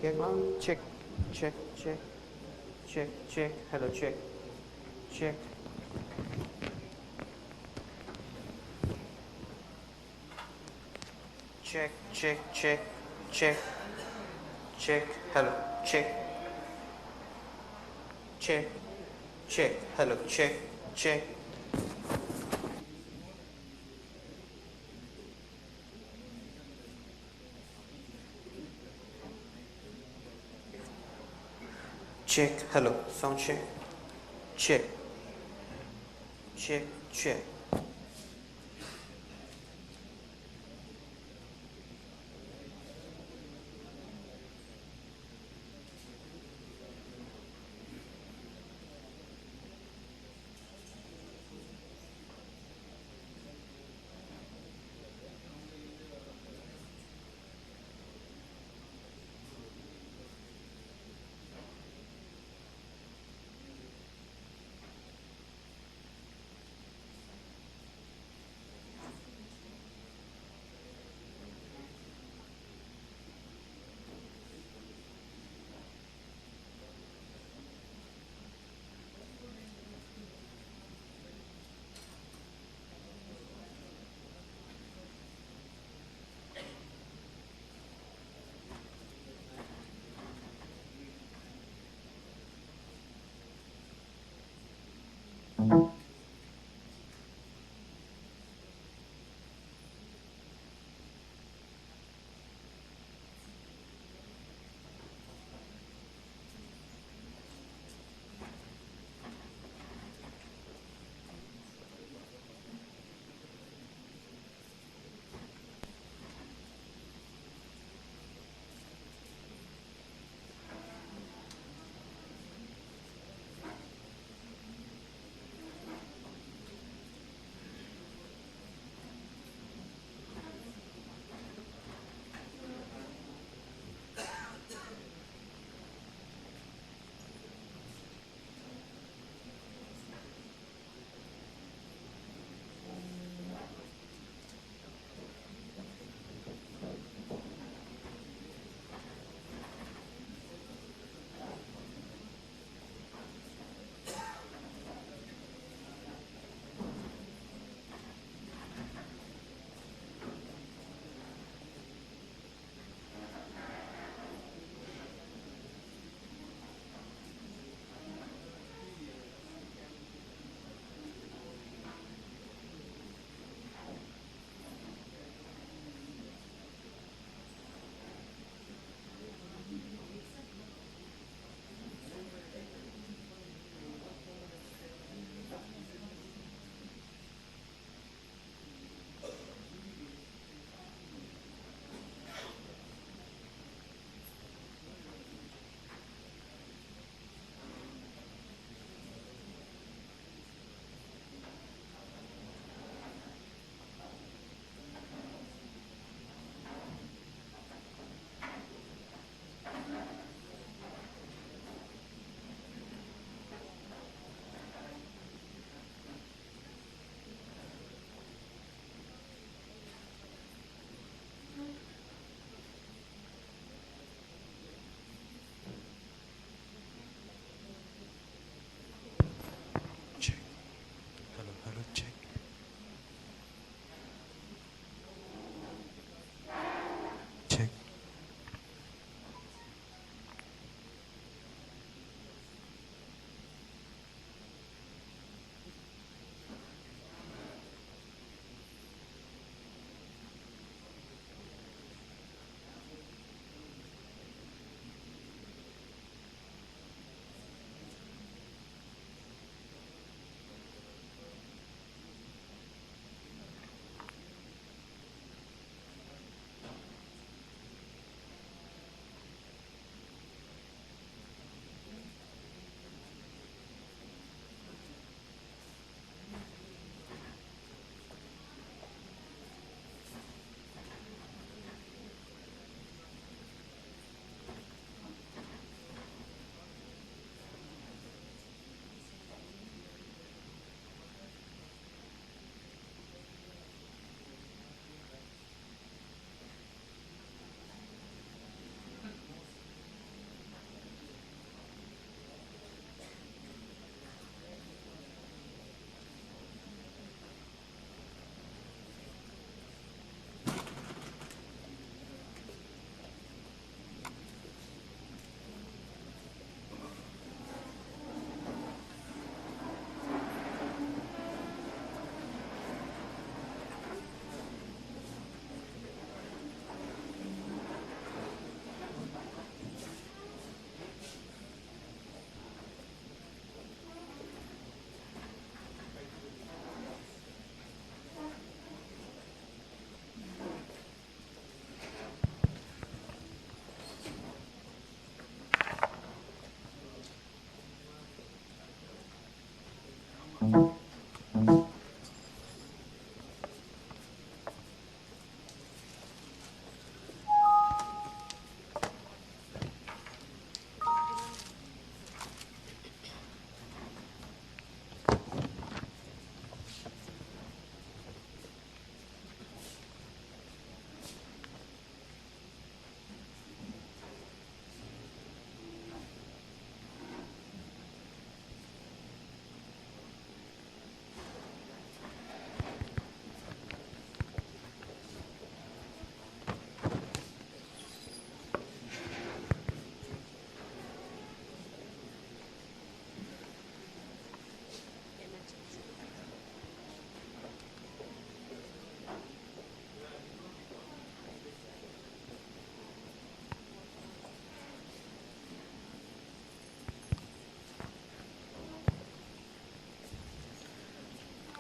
check one, check, check, check, check, check, hello, check, check. Check, check, check, check, check, hello, check, check, check, hello, check, check. Check, hello, sound check, check, check, check.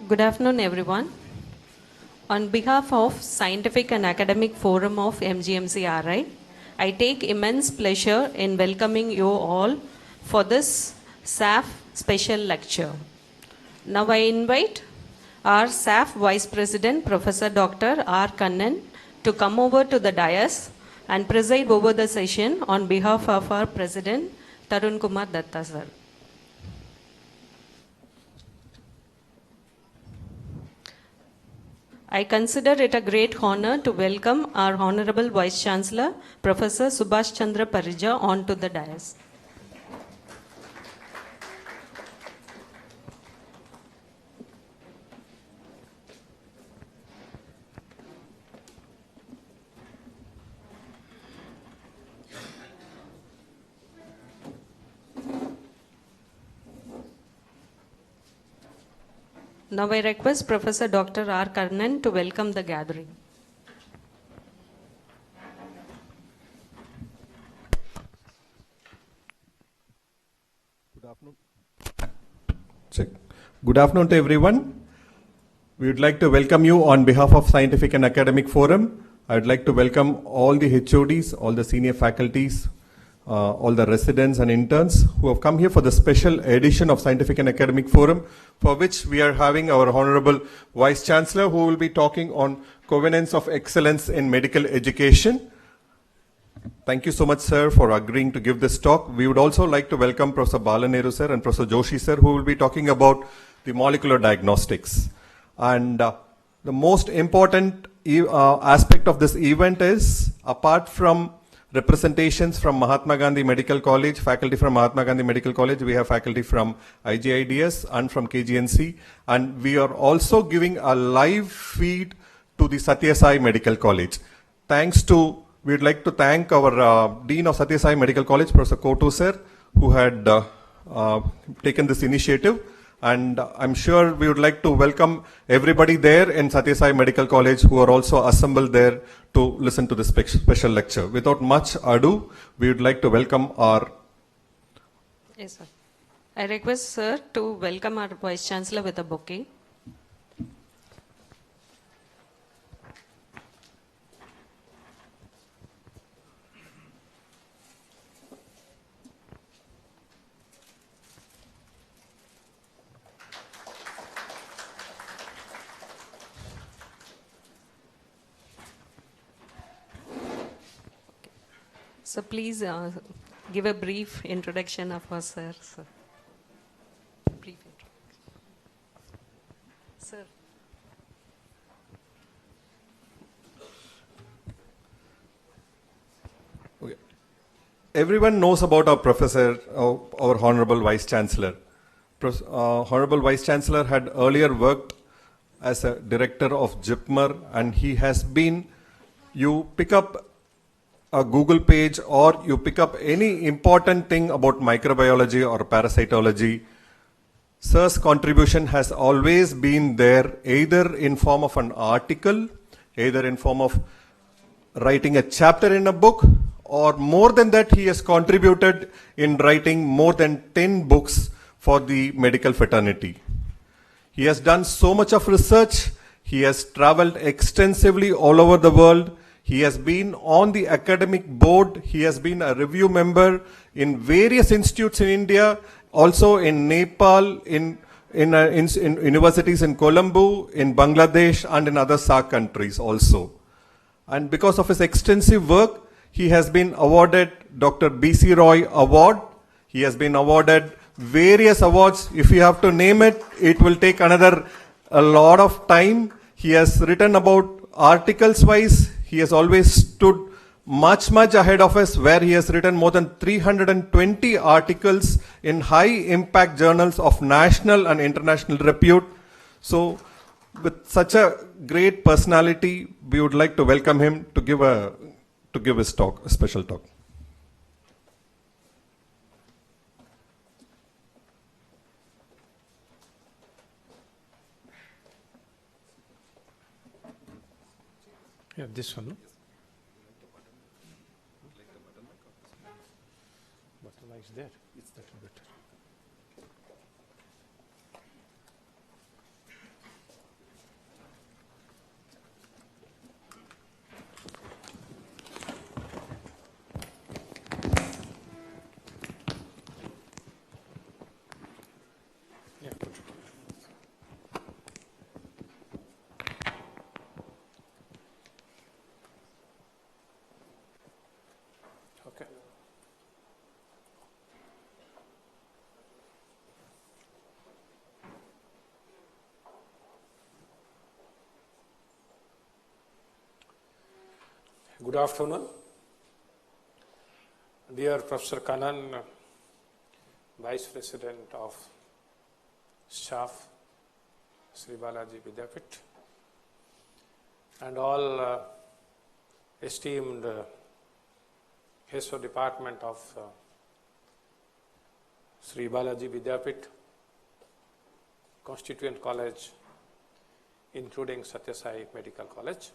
Good afternoon, everyone. On behalf of Scientific and Academic Forum of MGMCRI, I take immense pleasure in welcoming you all for this SAF special lecture. Now I invite our SAF Vice President, Professor Dr. R. Kannan, to come over to the dais and preside over the session on behalf of our President, Tarun Kumar Datta sir. I consider it a great honor to welcome our Honorable Vice Chancellor, Professor Subhash Chandra Parija, onto the dais. Now I request Professor Dr. R. Kannan to welcome the gathering. Good afternoon. Check. Good afternoon to everyone. We would like to welcome you on behalf of Scientific and Academic Forum. I would like to welcome all the HODs, all the senior faculties, all the residents and interns who have come here for the special edition of Scientific and Academic Forum, for which we are having our Honorable Vice Chancellor who will be talking on covenants of excellence in medical education. Thank you so much, sir, for agreeing to give this talk. We would also like to welcome Professor Balaneru, sir, and Professor Joshi, sir, who will be talking about the molecular diagnostics. And the most important aspect of this event is, apart from representations from Mahatma Gandhi Medical College, faculty from Mahatma Gandhi Medical College, we have faculty from IGIDS and from KGNC, and we are also giving a live feed to the Satya Sai Medical College. We'd like to thank our Dean of Satya Sai Medical College, Professor Kotu sir, who had taken this initiative. And I'm sure we would like to welcome everybody there in Satya Sai Medical College who are also assembled there to listen to this special lecture. Without much ado, we would like to welcome our... Yes, sir. I request sir to welcome our Vice Chancellor with a bouquet. So please give a brief introduction of us, sir. Brief introduction. Sir. Okay. Everyone knows about our professor, our Honorable Vice Chancellor. Honorable Vice Chancellor had earlier worked as a director of JIPMER, and he has been, you pick up a Google page or you pick up any important thing about microbiology or parasitology, sir's contribution has always been there, either in form of an article, either in form of writing a chapter in a book, or more than that, he has contributed in writing more than 10 books for the medical fraternity. He has done so much of research. He has traveled extensively all over the world. He has been on the academic board. He has been a review member in various institutes in India, also in Nepal, in universities in Colombo, in Bangladesh, and in other SAARC countries also. And because of his extensive work, he has been awarded Dr. B.C. Roy Award. He has been awarded various awards. If you have to name it, it will take a lot of time. He has written about articles wise. He has always stood much ahead of us, where he has written more than 320 articles in high impact journals of national and international repute. So with such a great personality, we would like to welcome him to give his talk, a special talk. Yeah, this one, no? Button is there. It's that better. Good afternoon. Dear Professor Kanan, Vice President of Staff, Sri Balaji Vidyapith, and all esteemed heads of department of Sri Balaji Vidyapith, Constituent College, including Satya Sai Medical College,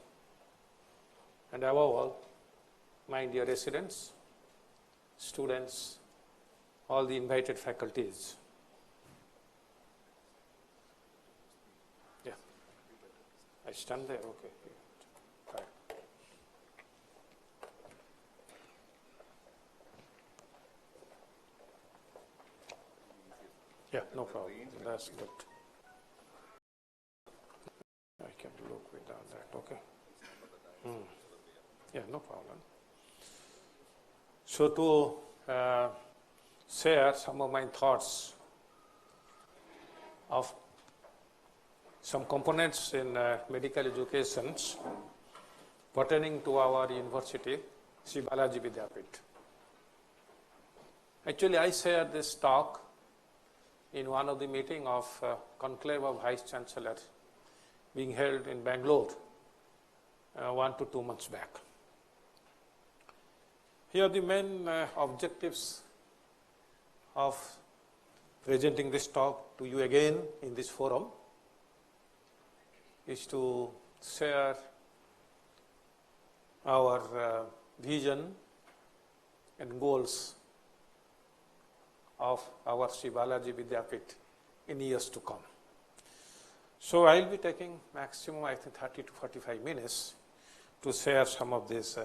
and above all, my dear residents, students, all the invited faculties. Yeah, I stand there, okay. Fine. Yeah, no problem, that's good. I can look without that, okay. Yeah, no problem. So to share some of my thoughts of some components in medical education pertaining to our university, Sri Balaji Vidyapith. Actually, I shared this talk in one of the meeting of conclave of Vice Chancellors being held in Bangalore 1 to 2 months back. Here the main objectives of presenting this talk to you again in this forum is to share our vision and goals of our Sri Balaji Vidyapith in years to come. So I will be taking maximum, I think, 30 to 45 minutes to share some of these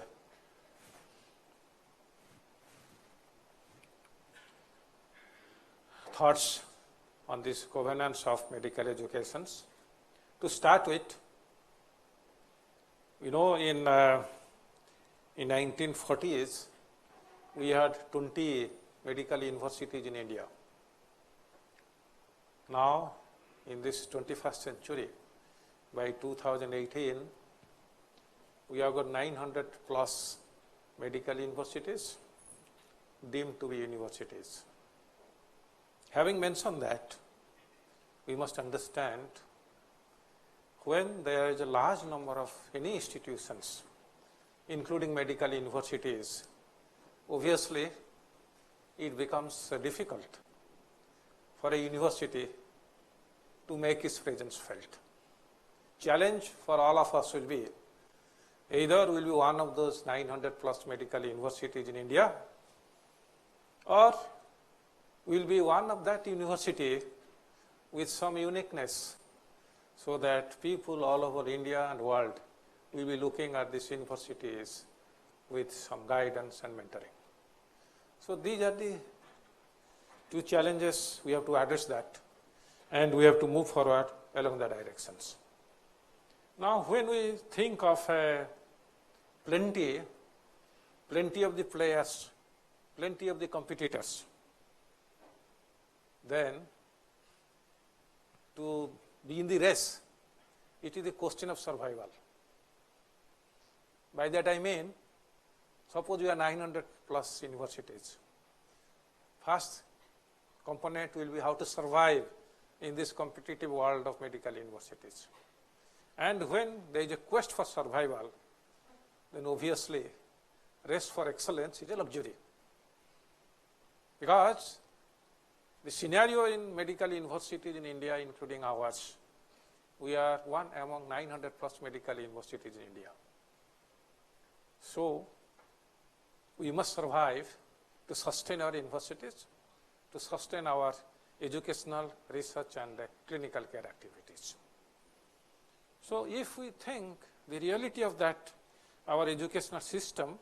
thoughts on this governance of medical education. To start with, you know, in 1940s, we had 20 medical universities in India. Now, in this 21st century, by 2018, we have got 900 plus medical universities deemed to be universities. Having mentioned that, we must understand when there is a large number of any institutions, including medical universities, obviously it becomes difficult for a university to make its presence felt. Challenge for all of us will be either we will be one of those 900 plus medical universities in India, or we will be one of that university with some uniqueness, so that people all over India and world will be looking at these universities with some guidance and mentoring. So these are the two challenges. We have to address that, and we have to move forward along the directions. Now, when we think of plenty of the players, plenty of the competitors, then to be in the race, it is a question of survival. By that I mean, suppose you are 900 plus universities. First component will be how to survive in this competitive world of medical universities. And when there is a quest for survival, then obviously race for excellence is a luxury. Because the scenario in medical universities in India, including ours, we are one among 900 plus medical universities in India. So we must survive to sustain our universities, to sustain our educational, research and clinical care activities. So if we think the reality of that, our educational system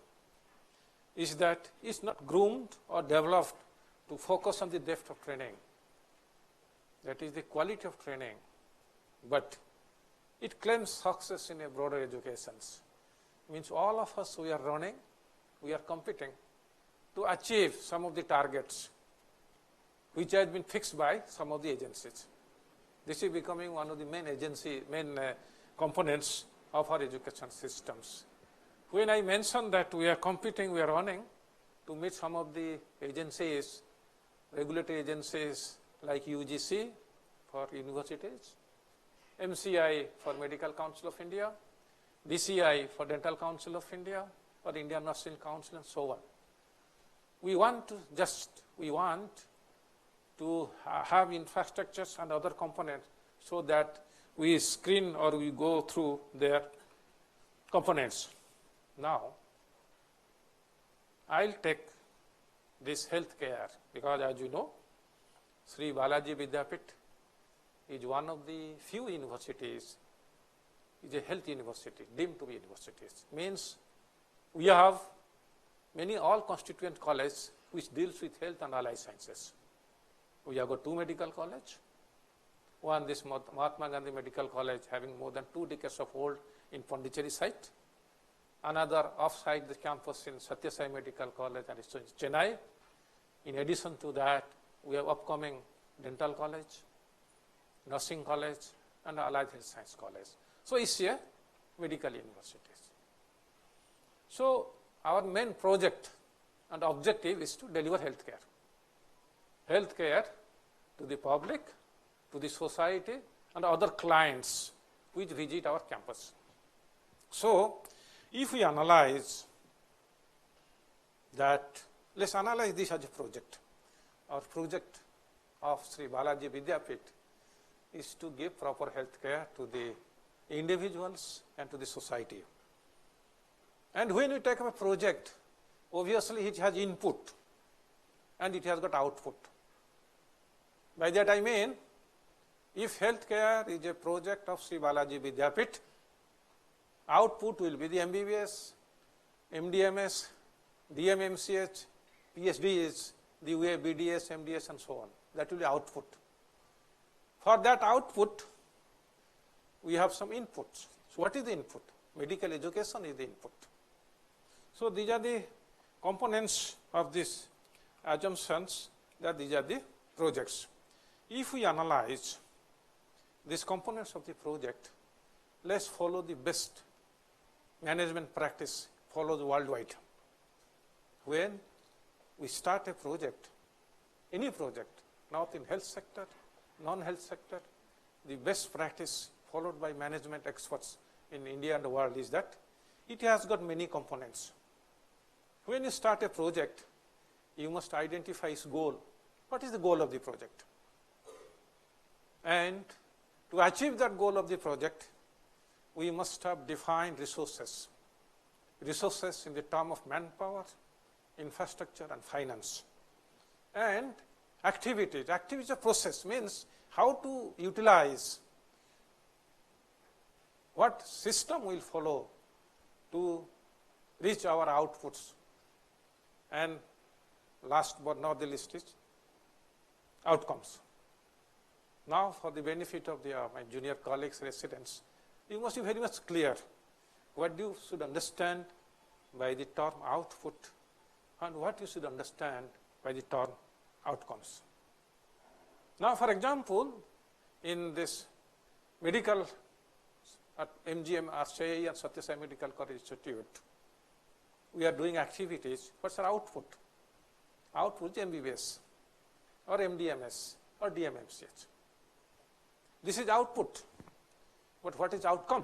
is that it's not groomed or developed to focus on the depth of training, that is the quality of training, but it claims success in a broader education. Means all of us, we are running, we are competing to achieve some of the targets which has been fixed by some of the agencies. This is becoming one of the main components of our education systems, When I mentioned that we are competing, we are running to meet some of the agencies, regulatory agencies like UGC for universities, MCI for Medical Council of India, DCI for Dental Council of India, or Indian Nursing Council, and so on. We want to have infrastructures and other components so that we screen or we go through their components. Now, I'll take this healthcare because, as you know, Sri Balaji Vidyapith is one of the few universities, is a health university, deemed to be universities. Means we have many all constituent colleges which deals with health and allied sciences. We have got 2 medical colleges. One, this Mahatma Gandhi Medical College, having more than 2 decades of old in Pondicherry site. Another off-site the campus in Satya Sai Medical College and it's in Chennai. In addition to that, we have upcoming dental college, nursing college, and allied health science college. So it's a medical universities. So our main project and objective is to deliver healthcare. Healthcare to the public, to the society, and other clients which visit our campus. So if we analyze that, let's analyze this as a project. Our project of Sri Balaji Vidyapith is to give proper health care to the individuals and to the society. And when we take up a project, obviously it has input and it has got output. By that I mean, if healthcare is a project of Sri Balaji Vidyapith, output will be the MBBS, MDMS, DMMCH, PhDs, the way BDS, MDS, and so on. That will be output. For that output, we have some inputs. So what is the input? Medical education is the input. So these are the components of these assumptions, that these are the projects. If we analyze these components of the project, let's follow the best management practice follows worldwide. When we start a project, any project, not in health sector, non-health sector, the best practice followed by management experts in India and the world is that it has got many components. When you start a project, you must identify its goal. What is the goal of the project? And to achieve that goal of the project, we must have defined resources. Resources in the term of manpower, infrastructure, and finance. And activities. Activities of process means how to utilize what system will follow to reach our outputs. And last but not the least is outcomes. Now, for the benefit of my junior colleagues, residents, you must be very much clear what you should understand by the term output and what you should understand by the term outcomes. Now, for example, in this medical at MGM, RCI and Satya Sai Medical College Institute, we are doing activities. What's our output? Output is MBBS or MDMS or DMMCH. This is output. But what is outcome?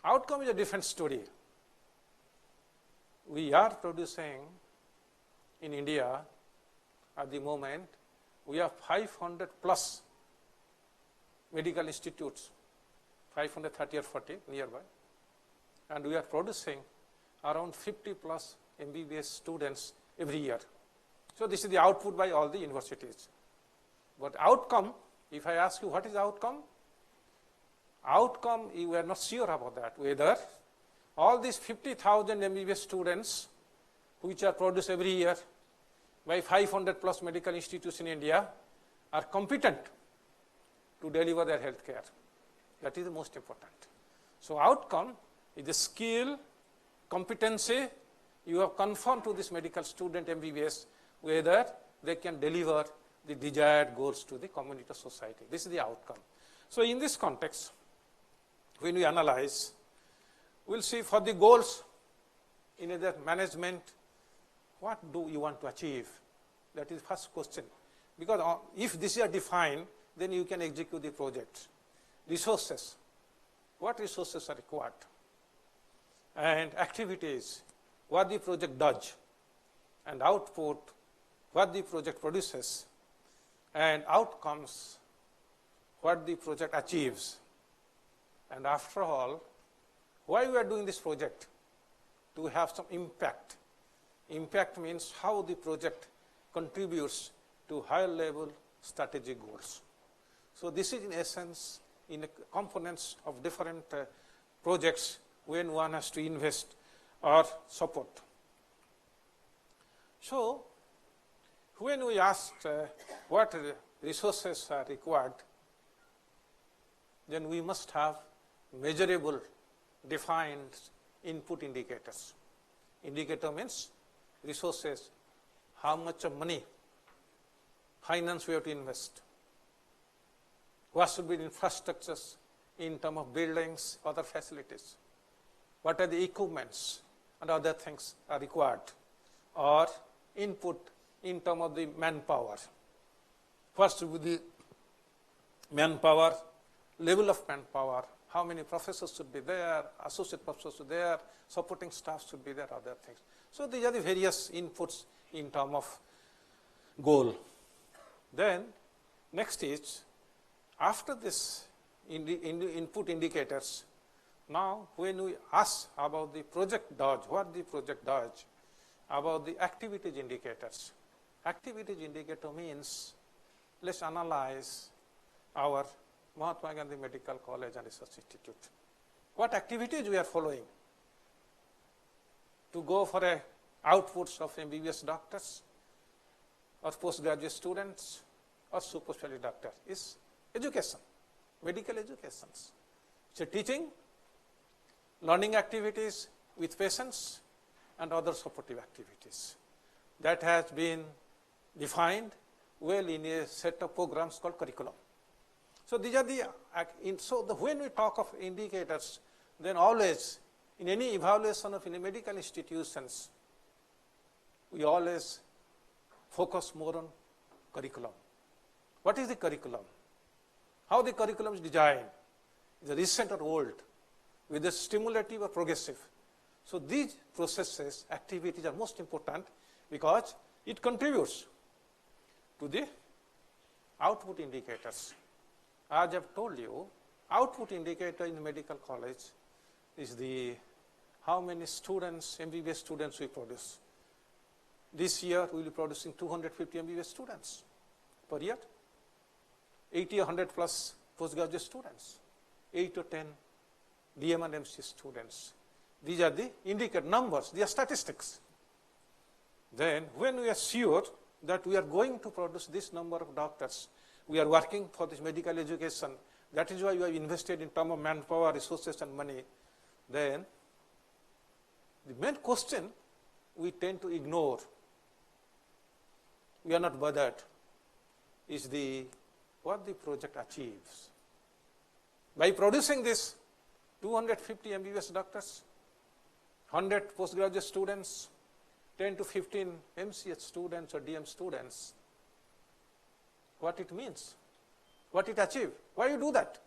Outcome is a different story. We are producing in India at the moment, we have 500 plus medical institutes, 530 or 40 nearby, and we are producing around 50 plus MBBS students every year. So this is the output by all the universities. But outcome, if I ask you what is outcome? Outcome, you are not sure about that, whether all these 50,000 MBBS students which are produced every year by 500 plus medical institutes in India are competent to deliver their health care. That is the most important. So outcome is the skill, competency you have confirmed to this medical student MBBS whether they can deliver the desired goals to the community or society. This is the outcome. So in this context, when we analyze We will see for the goals in either management, what do you want to achieve? That is first question. Because if this is defined, then you can execute the project. Resources, what resources are required? And activities, what the project does. And output, what the project produces. And outcomes, what the project achieves. And after all, why we are doing this project? To have some impact. Impact means how the project contributes to higher level strategic goals. So this is in essence in components of different projects when one has to invest or support. So when we asked what resources are required, then we must have measurable, defined input indicators. Indicator means resources, how much of money, finance we have to invest. What should be the infrastructures in terms of buildings, other facilities? What are the equipments and other things are required? Or input in terms of the manpower. First should be the manpower, level of manpower, how many professors should be there, associate professors should be there, supporting staff should be there, other things. So these are the various inputs in terms of goal. Then next is, after this input indicators, now when we ask about the project does, what the project does, about the activities indicators. Activities indicator means, let's analyze our Mahatma Gandhi Medical College and Research Institute. What activities we are following to go for a outputs of MBBS doctors or postgraduate students or super specialty doctor is education, medical educations. So teaching, learning activities with patients and other supportive activities. That has been defined well in a set of programs called curriculum. So these are the, when we talk of indicators, then always in any evaluation of any medical institutions, we always focus more on curriculum. What is the curriculum? How the curriculum is designed? Is it recent or old? Whether stimulative or progressive? So these processes, activities are most important because it contributes to the output indicators. As I have told you, output indicator in the medical college is the how many students, MBBS students we produce. This year we will be producing 250 MBBS students per year, 80 or 100 plus postgraduate students, 8 to 10 DM and MC students. These are the indicator numbers, they are statistics. Then when we are sure that we are going to produce this number of doctors, we are working for this medical education, that is why we have invested in terms of manpower, resources and money, then the main question we tend to ignore, we are not bothered, is the what the project achieves. By producing this 250 MBBS doctors, 100 postgraduate students, 10 to 15 MCH students or DM students, what it means, what it achieves, why you do that?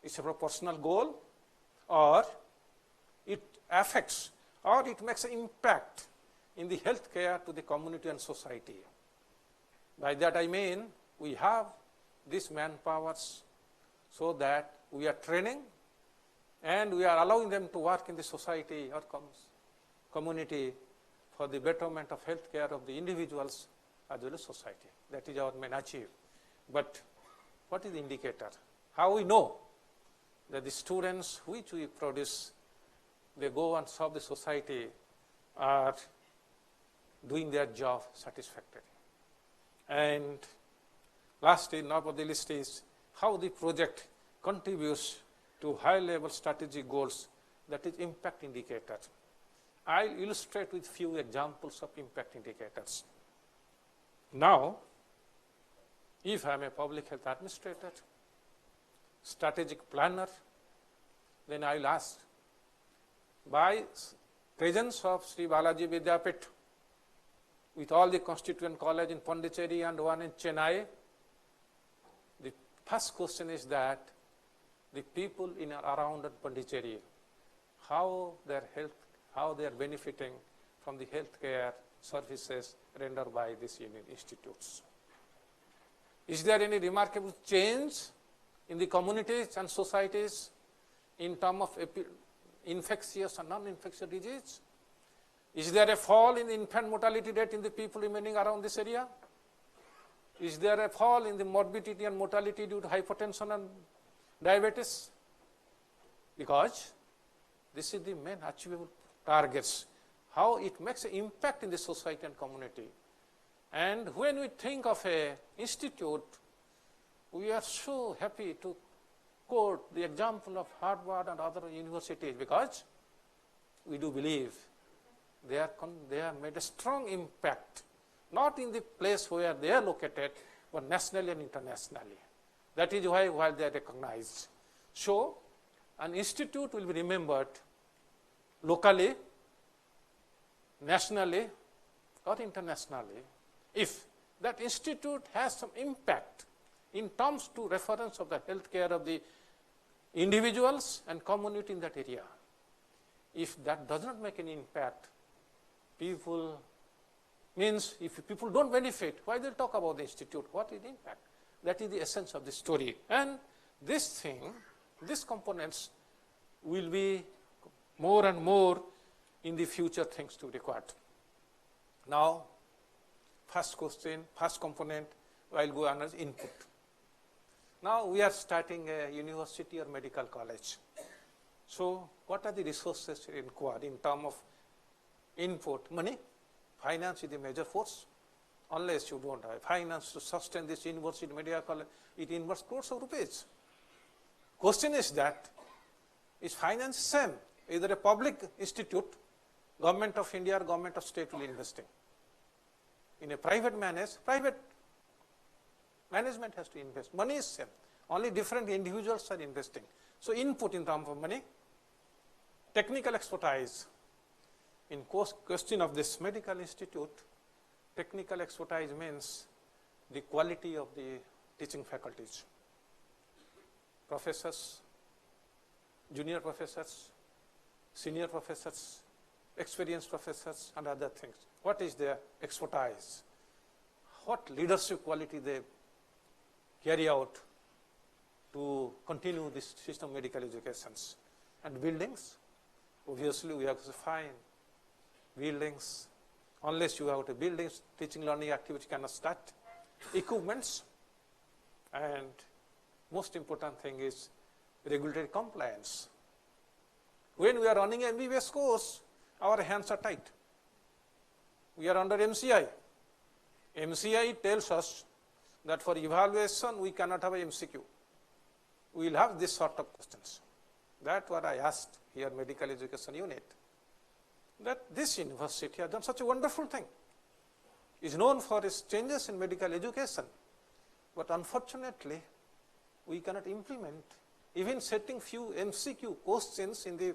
It's a personal goal, or it affects, or it makes an impact in the health care to the community and society. By that I mean, we have these manpowers so that we are training and we are allowing them to work in the society or community for the betterment of health care of the individuals as well as society. That is our main achieve. But what is the indicator? How we know that the students which we produce, they go and serve the society, are doing their job satisfactorily. And lastly, not on the list, is how the project contributes to high-level strategic goals, that is impact indicator. I'll illustrate with few examples of impact indicators. Now, if I'm a public health administrator, strategic planner, then I'll ask, by presence of Sri Balaji Vidyapith with all the constituent college in Pondicherry and one in Chennai, the first question is that the people in and around Pondicherry, how they are benefiting from the healthcare services rendered by these institutes. Is there any remarkable change in the communities and societies in terms of infectious and non-infectious disease? Is there a fall in the infant mortality rate in the people remaining around this area? Is there a fall in the morbidity and mortality due to hypertension and diabetes? Because this is the main achievable targets, how it makes an impact in the society and community. And when we think of an institute, we are so happy to quote the example of Harvard and other universities, because we do believe they have made a strong impact, not in the place where they are located, but nationally and internationally. That is why they are recognized. So, an institute will be remembered locally, nationally, or internationally if that institute has some impact in terms to reference of the healthcare of the individuals and community in that area. If that does not make any impact, people means if people don't benefit, why they'll talk about the institute? What is the impact? That is the essence of the story. And this thing, these components will be more and more in the future things to record. Now, first question, first component, I'll go on as input. Now, we are starting a university or medical college. So, what are the resources required in terms of input? Money, finance is the major force. Unless you don't have finance to sustain this university, medical college, it invests crores of rupees. Question is that, is finance same? Either a public institute, government of India or government of state will investing. In a private management has to invest. Money is same. Only different individuals are investing. So, input in terms of money, technical expertise. In question of this medical institute, technical expertise means the quality of the teaching faculties, professors, junior professors, senior professors, experienced professors, and other things. What is their expertise? What leadership quality they carry out to continue this system of medical educations? And buildings, obviously we have to find buildings. Unless you have to buildings, teaching learning activity cannot start. Equipments, and most important thing is regulatory compliance. When we are running an MBBS course, our hands are tight. We are under MCI. MCI tells us that for evaluation we cannot have a MCQ. We will have this sort of questions. That's what I asked here, medical education unit, that this university has done such a wonderful thing. Is known for its changes in medical education, but unfortunately we cannot implement even setting few MCQ questions in the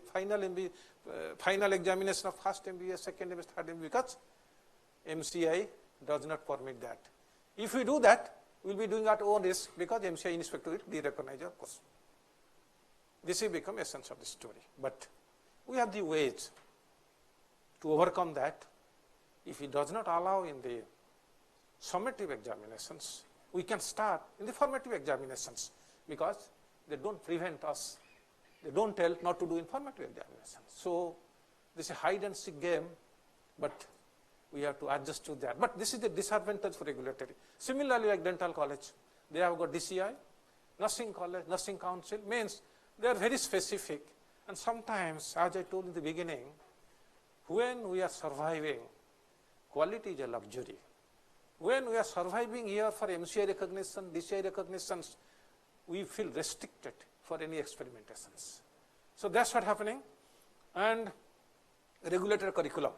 final examination of first MBA, second MBA, third MBA, because MCI does not permit that. If we do that, we will be doing at own risk, because MCI inspector will de-recognize our course. This will become essence of the story. But we have the ways to overcome that. If it does not allow in the summative examinations, we can start in the formative examinations, because they don't prevent us, they don't tell not to do in formative examinations. So, this is a hide and seek game, but we have to adjust to that. But this is the disadvantage for regulatory. Similarly, like dental college, they have got DCI, nursing college, nursing council, means they are very specific. And sometimes, as I told in the beginning, when we are surviving, quality is a luxury. When we are surviving here for MCI recognition, DCI recognitions, we feel restricted for any experimentations. So, that's what happening. And regulatory curriculum,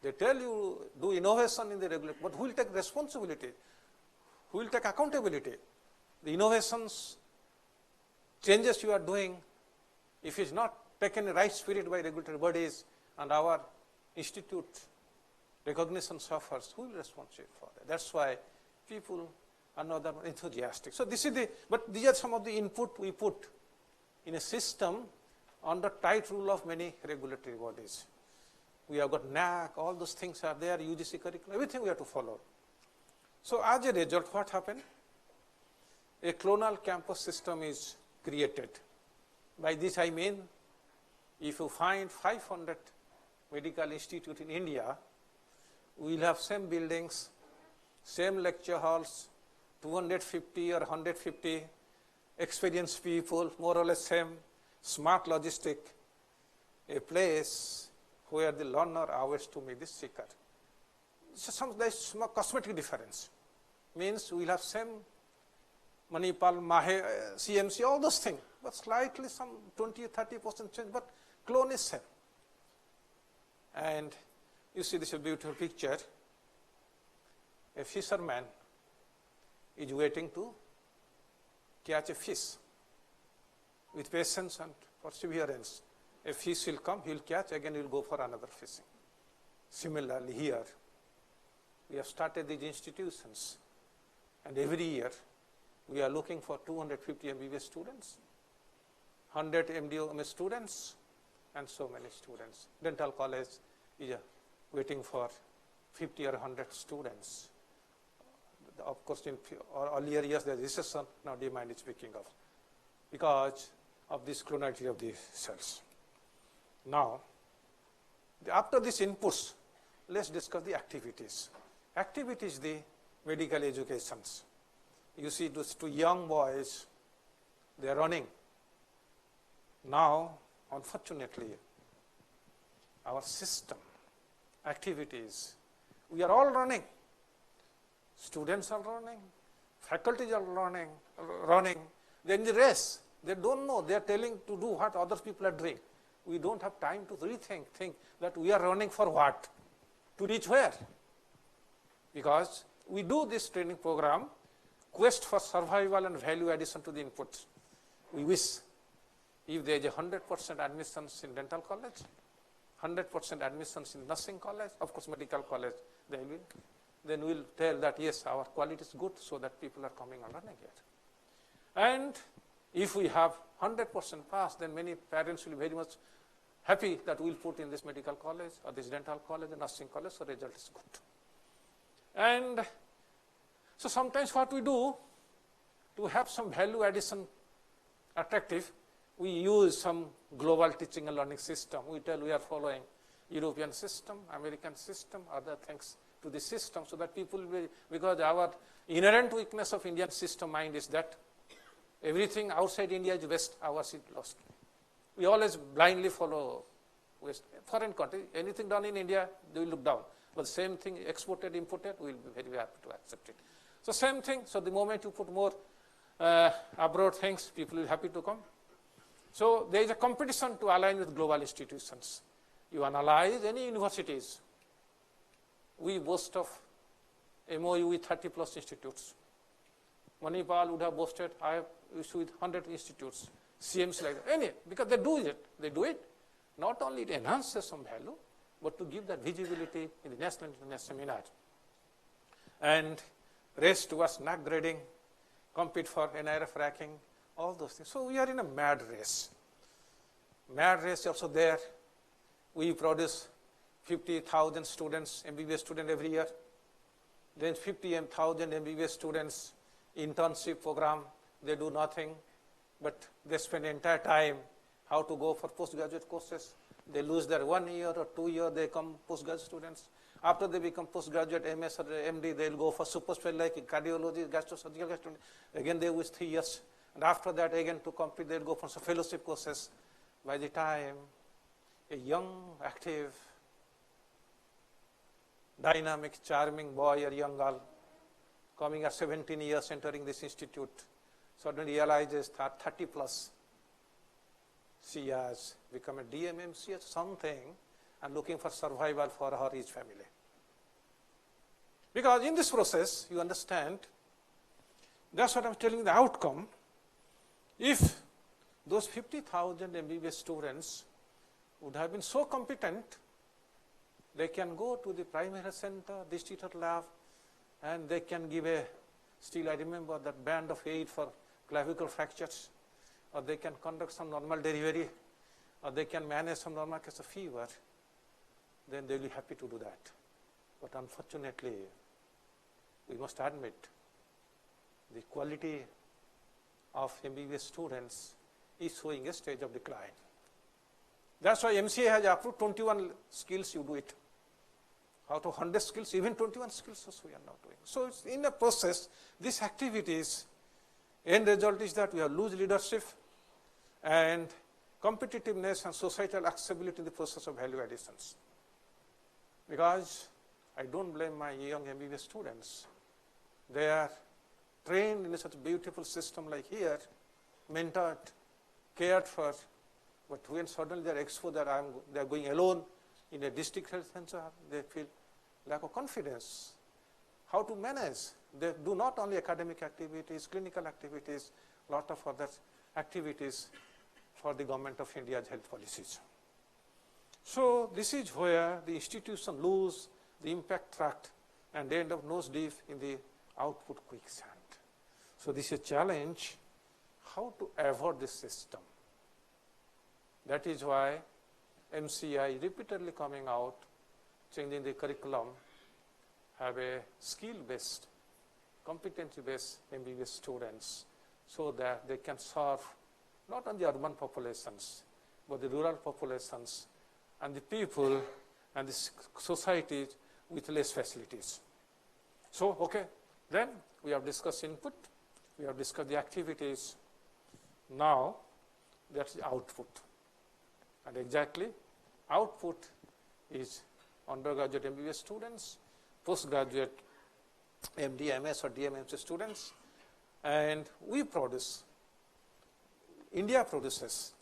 they tell you do innovation in the regulator, but who will take responsibility? Who will take accountability? The innovations, changes you are doing, if it is not taken in right spirit by regulatory bodies and our institute recognition suffers, who will be responsible for that? That's why people are not that enthusiastic. So this is but these are some of the input we put in a system under tight rule of many regulatory bodies. We have got NAC, all those things are there, UGC curriculum, everything we have to follow. So as a result, what happened? A clonal campus system is created. By this I mean, if you find 500 medical institutes in India, we will have same buildings, same lecture halls, 250 or 150 experienced people, more or less same, smart logistic, a place where the learner awaits to meet the seeker. So there is some cosmetic difference. Means we will have same Manipal, Mahe, CMC, all those things, but slightly some 20-30% change, but clone is same. And you see this is a beautiful picture. A fisherman is waiting to catch a fish with patience and perseverance. A fish will come, he will catch, again he will go for another fishing. Similarly here, we have started these institutions, and every year we are looking for 250 MBBS students, 100 MDOMS students, and so many students. Dental college is waiting for 50 or 100 students. Of course, in earlier years there is recession, now demand is picking up because of this clonality of the cells. Now, after these inputs, let's discuss the activities. Activities, the medical educations. You see those two young boys, they are running. Now, unfortunately, our system, activities, we are all running. Students are running, faculties are running. They're in the race. They don't know. They are telling to do what other people are doing. We don't have time to think that we are running for what? To reach where? Because we do this training program, quest for survival and value addition to the inputs. We wish if there is 100% admissions in dental college, 100% admissions in nursing college, of course medical college, then we'll tell that yes, our quality is good, so that people are coming and running here. And if we have 100% pass, then many parents will be very much happy that we'll put in this medical college or this dental college and nursing college, so result is good. And so sometimes what we do to have some value addition attractive, we use some global teaching and learning system. We tell we are following European system, American system, other things to the system, so that people will, because our inherent weakness of Indian system mind is that everything outside India is West, ours is lost. We always blindly follow West. Foreign country, anything done in India, they will look down. But same thing exported, imported, we will be very happy to accept it. So same thing, so the moment you put more abroad things, people will be happy to come. So there is a competition to align with global institutions. You analyze any universities. We boast of MOU with 30 plus institutes. Manipal would have boasted, I have issued with 100 institutes. CMs like that, any, because they do it. They do it. Not only it enhances some value, but to give that visibility in the national and international seminar. And race towards NAC grading, compete for NIRF ranking, all those things. So we are in a mad race. Mad race also there. We produce 50,000 students, MBBS student every year. Then 50,000 MBBS students, internship program, they do nothing, but they spend the entire time how to go for postgraduate courses. They lose their 1 year or 2 years, they come postgraduate students. After they become postgraduate, MS or MD, they'll go for super specialty like cardiology, gastrosurgical, again they waste 3 years. And after that, again to complete, they'll go for some fellowship courses. By the time a young, active, dynamic, charming boy or young girl coming at 17 years entering this institute suddenly realizes that 30 plus she has become a DMMC or something and looking for survival for her rich family. Because in this process, you understand, that's what I'm telling you, the outcome. If those 50,000 MBBS students would have been so competent, they can go to the primary health center, district lab, and they can give a, still I remember that band of aid for clavicle fractures, or they can conduct some normal delivery, or they can manage some normal case of fever, then they will be happy to do that. But unfortunately, we must admit the quality of MBBS students is showing a stage of decline. That's why MCA has approved 21 skills, you do it. Out of 100 skills, even 21 skills also we are not doing. So it's in a process, these activities, end result is that we have loose leadership and competitiveness and societal acceptability in the process of value additions. Because I don't blame my young MBBS students. They are trained in such a beautiful system like here, mentored, cared for, but when suddenly they are exposed that they are going alone in a district health center, they feel lack of confidence. How to manage? They do not only academic activities, clinical activities, lot of other activities for the government of India's health policies. So this is where the institution lose the impact tract and they end up nose deep in the output quicksand. So this is a challenge, how to avoid this system. That is why MCI repeatedly coming out, changing the curriculum, have a skill-based, competency-based MBBS students so that they can serve not only the urban populations, but the rural populations and the people and the societies with less facilities. So, okay, then we have discussed input, we have discussed the activities. Now, that's the output. And exactly, output is undergraduate MBBS students, postgraduate MD, MS or DMMC students, and we produce, India produces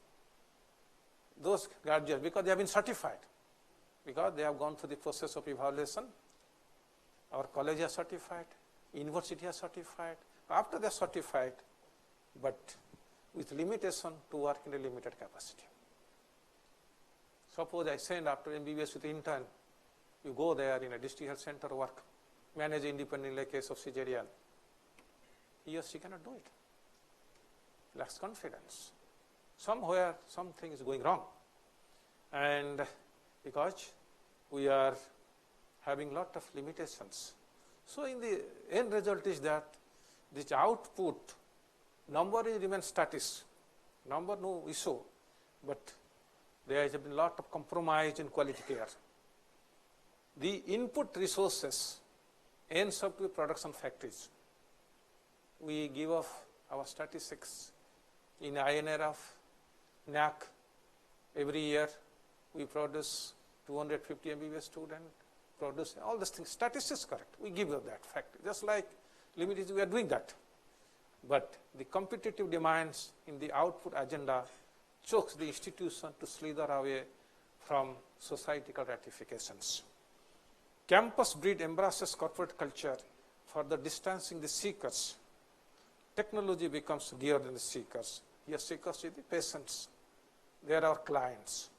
those graduates because they have been certified, because they have gone through the process of evaluation. Our college is certified, university is certified, after they are certified, but with limitation to work in a limited capacity. Suppose I send after MBBS with intern, you go there in a district health center work, manage independently a case of cesarean. He or she cannot do it. Lacks confidence. Somewhere something is going wrong. And because we are having lot of limitations. So in the end result is that this output number remains static. Number no issue, but there has been a lot of compromise in quality care. The input resources ends up to production factories. We give off our statistics in INR of NAC. Every year we produce 250 MBBS students, produce all these things. Statistics correct. We give you that fact. Just like limited, we are doing that. But the competitive demands in the output agenda chokes the institution to slither away from societal ratifications. Campus breed embraces corporate culture, further distancing the seekers. Technology becomes geared in the seekers. Here seekers are the patients. They are our clients.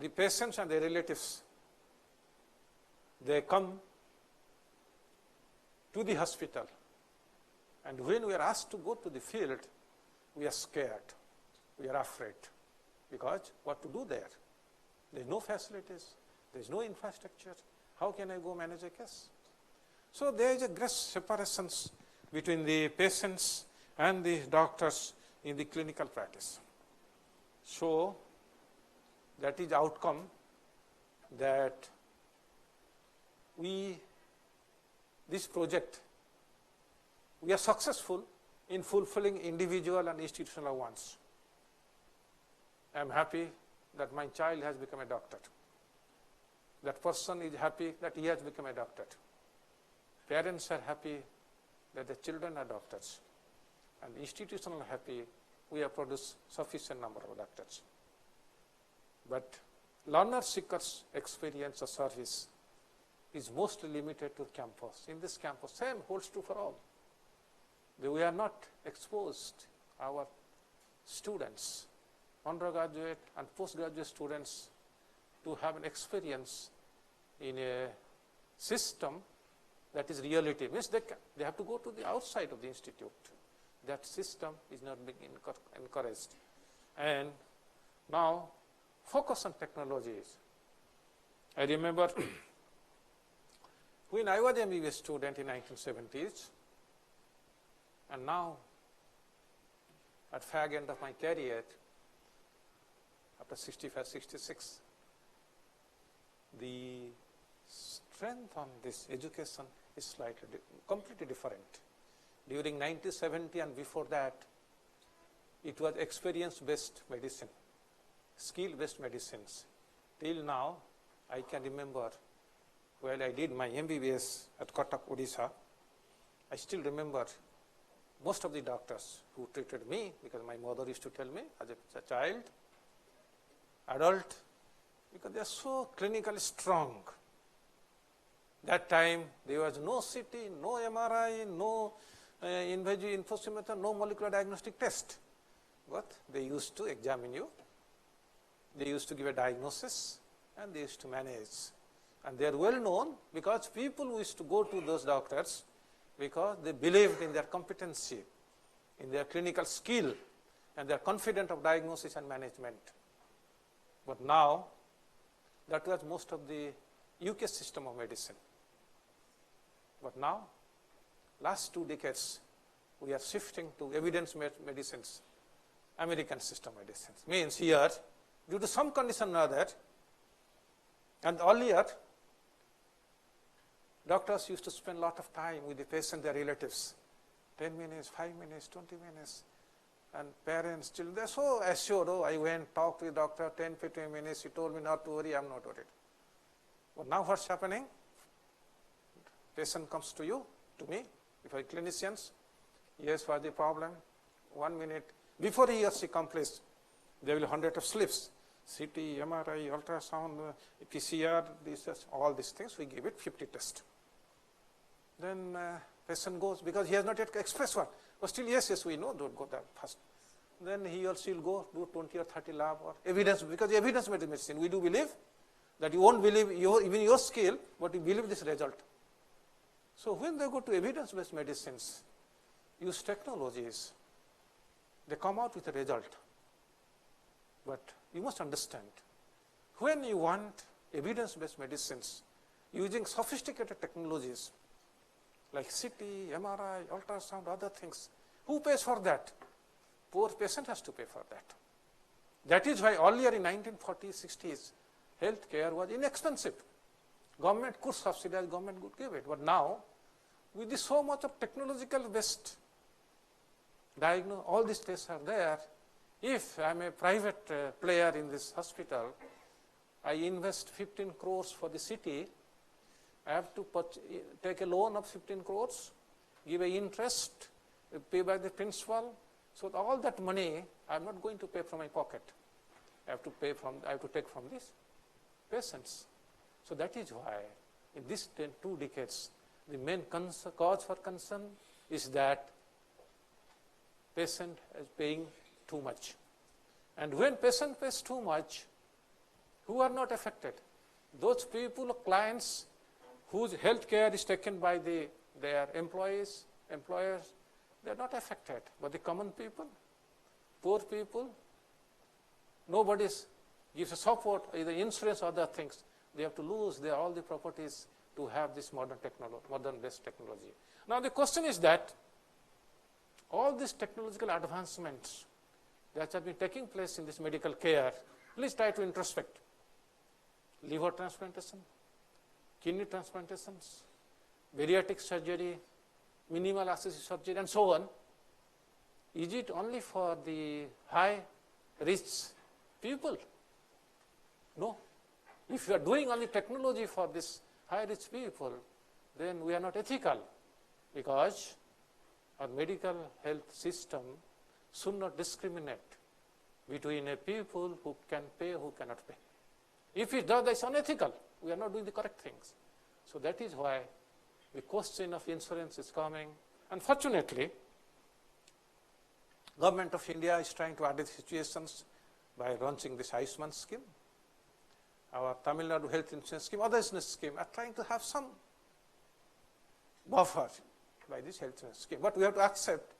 The patients and their relatives, they come to the hospital. And when we are asked to go to the field, we are scared. We are afraid. Because what to do there? There is no facilities. There is no infrastructure. How can I go manage a case? So there is a great separation between the patients and the doctors in the clinical practice. So that is outcome that this project, we are successful in fulfilling individual and institutional wants. I am happy that my child has become a doctor. That person is happy that he has become a doctor. Parents are happy that the children are doctors. And the institution are happy we have produced sufficient number of doctors. But learner seekers experience or service is mostly limited to campus. In this campus, same holds true for all. We are not exposed, our students, undergraduate and postgraduate students, to have an experience in a system that is reality. Means they have to go to the outside of the institute. That system is not being encouraged. And now, focus on technologies. I remember when I was an MBBS student in 1970s, and now at fag end of my career, after 65, 66, the strength on this education is slightly, completely different. During 1970 and before that, it was experience-based medicine, skill-based medicines. Till now, I can remember while I did my MBBS at Cuttack, Odisha, I still remember most of the doctors who treated me, because my mother used to tell me as a child, adult, because they are so clinically strong. That time there was no CT, no MRI, no invasive infoximeter, no molecular diagnostic test. But they used to examine you, they used to give a diagnosis, and they used to manage. And they are well known because people used to go to those doctors because they believed in their competency, in their clinical skill, and they are confident of diagnosis and management. But now, that was most of the UK system of medicine. But now, last 2 decades, we are shifting to evidence-based medicines, American system medicines. Means here, due to some condition or other, and earlier, doctors used to spend a lot of time with the patient, their relatives, 10 minutes, 5 minutes, 20 minutes, and parents, children, they're so assured, oh, I went, talked with the doctor, 10, 15 minutes, he told me not to worry, I'm not worried. But now what's happening? Patient comes to you, to me, if I clinicians, yes, what's the problem? 1 minute, before he or she completes, there will be 100 of slips, CT, MRI, ultrasound, PCR, all these things, we give it 50 tests. Then patient goes, because he has not yet expressed one, but still, yes, we know, don't go that fast. Then he or she will go do 20 or 30 lab or evidence, because evidence-based medicine, we do believe that you won't believe even your skill, but you believe this result. So when they go to evidence-based medicines, use technologies, they come out with a result. But you must understand, when you want evidence-based medicines using sophisticated technologies like CT, MRI, ultrasound, other things, who pays for that? Poor patient has to pay for that. That is why earlier in 1940s, 60s, healthcare was inexpensive. Government could subsidize, government could give it. But now, with this so much of technological based diagnosis, all these tests are there. If I am a private player in this hospital, I invest 15 crores for the city, I have to take a loan of 15 crores, give a interest, pay by the principal. So all that money, I am not going to pay from my pocket. I have to take from these patients. So that is why in these 2 decades, the main cause for concern is that patient is paying too much. And when patient pays too much, who are not affected? Those people, clients, whose health care is taken by their employers, they are not affected. But the common people, poor people, nobody gives a support, either insurance or other things. They have to lose all the properties to have this modern-based technology. Now the question is that all these technological advancements that have been taking place in this medical care, please try to introspect. Liver transplantation, kidney transplantations, bariatric surgery, minimal accessory surgery, and so on. Is it only for the high-rich people? No. If you are doing only technology for this high-rich people, then we are not ethical, because our medical health system should not discriminate between a people who can pay, who cannot pay. If it does, that's unethical. We are not doing the correct things. So that is why the question of insurance is coming. Unfortunately, Government of India is trying to address situations by launching this Ayushman scheme. Our Tamil Nadu health insurance scheme, other insurance scheme are trying to have some buffer by this health insurance scheme. But we have to accept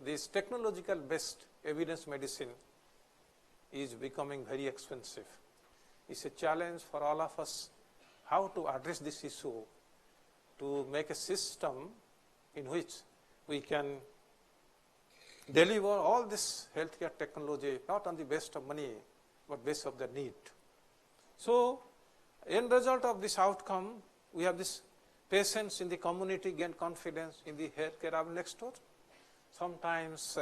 this technological based evidence medicine is becoming very expensive. It's a challenge for all of us how to address this issue to make a system in which we can deliver all this healthcare technology not on the base of money but base of the need. So, end result of this outcome, we have this patients in the community gain confidence in the healthcare of next door. Sometimes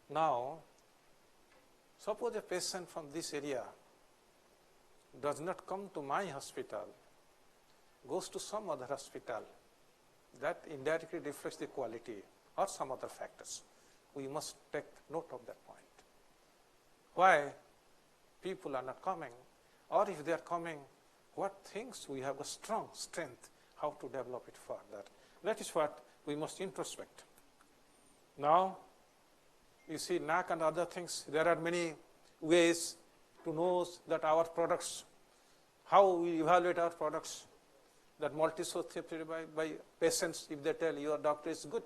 now, suppose a patient from this area does not come to my hospital, goes to some other hospital, that indirectly reflects the quality or some other factors. We must take note of that point. Why people are not coming, or if they are coming, what things we have a strong strength, how to develop it further. That is what we must introspect. Now, you see NAC and other things, there are many ways to know that our products, how we evaluate our products, that multi-source therapy by patients, if they tell your doctor is good.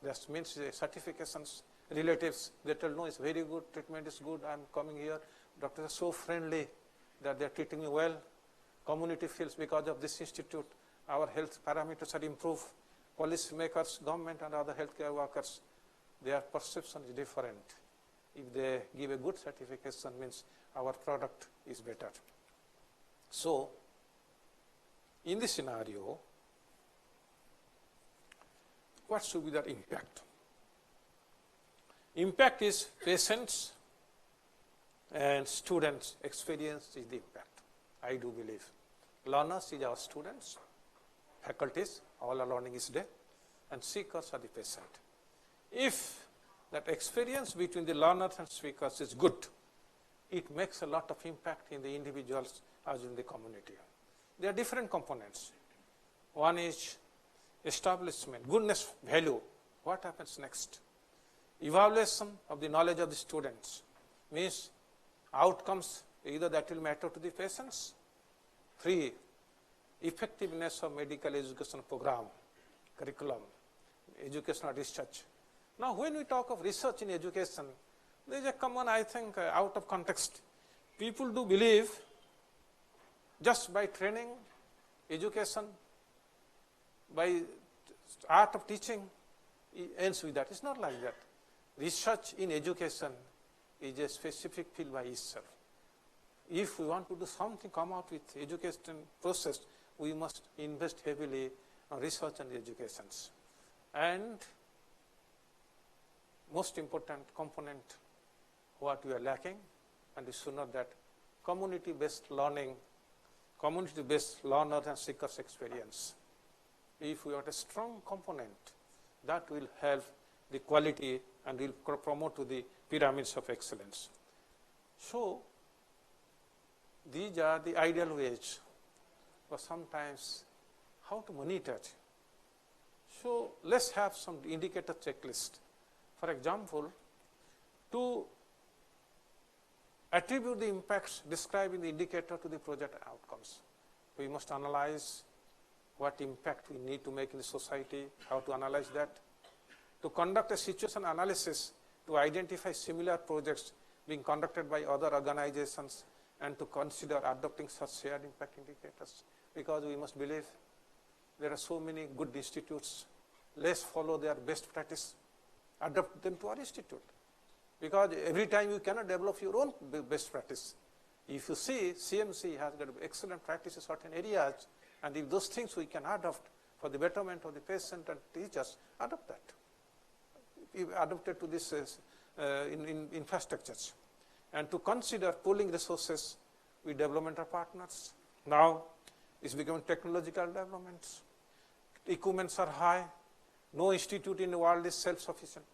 That means certifications, relatives, they tell no, it's very good, treatment is good, I'm coming here, doctors are so friendly that they're treating me well. Community feels because of this institute, our health parameters are improved. Policy makers, government and other healthcare workers, their perception is different. If they give a good certification, means our product is better. So, in this scenario, what should be the impact? Impact is patients and students' experience is the impact, I do believe. Learners is our students, faculties, all our learning is there, and seekers are the patient. If that experience between the learners and speakers is good, it makes a lot of impact in the individuals as in the community. There are different components. One is establishment, goodness, value. What happens next? Evaluation of the knowledge of the students means outcomes, either that will matter to the patients. 3, effectiveness of medical education program, curriculum, educational research. Now, when we talk of research in education, there is a common, I think, out of context. People do believe just by training, education, by art of teaching, it ends with that. It's not like that. Research in education is a specific field by itself. If we want to do something, come out with education process, we must invest heavily on research and educations. And most important component, what we are lacking, and we should know that community-based learning, community-based learner and seekers experience. If we have a strong component, that will help the quality and will promote to the pyramids of excellence. So, these are the ideal ways, but sometimes how to monitor it. So, let's have some indicator checklist. For example, to attribute the impacts described in the indicator to the project outcomes, we must analyze what impact we need to make in the society, how to analyze that. To conduct a situation analysis to identify similar projects being conducted by other organizations and to consider adopting such shared impact indicators, because we must believe there are so many good institutes. Let's follow their best practice, adopt them to our institute, because every time you cannot develop your own best practice. If you see, CMC has got excellent practice in certain areas, and if those things we can adopt for the betterment of the patient and teachers, adopt that. We adopted to this in infrastructures. And to consider pooling resources with developmental partners. Now, it's becoming technological developments. Equipments are high. No institute in the world is self-sufficient.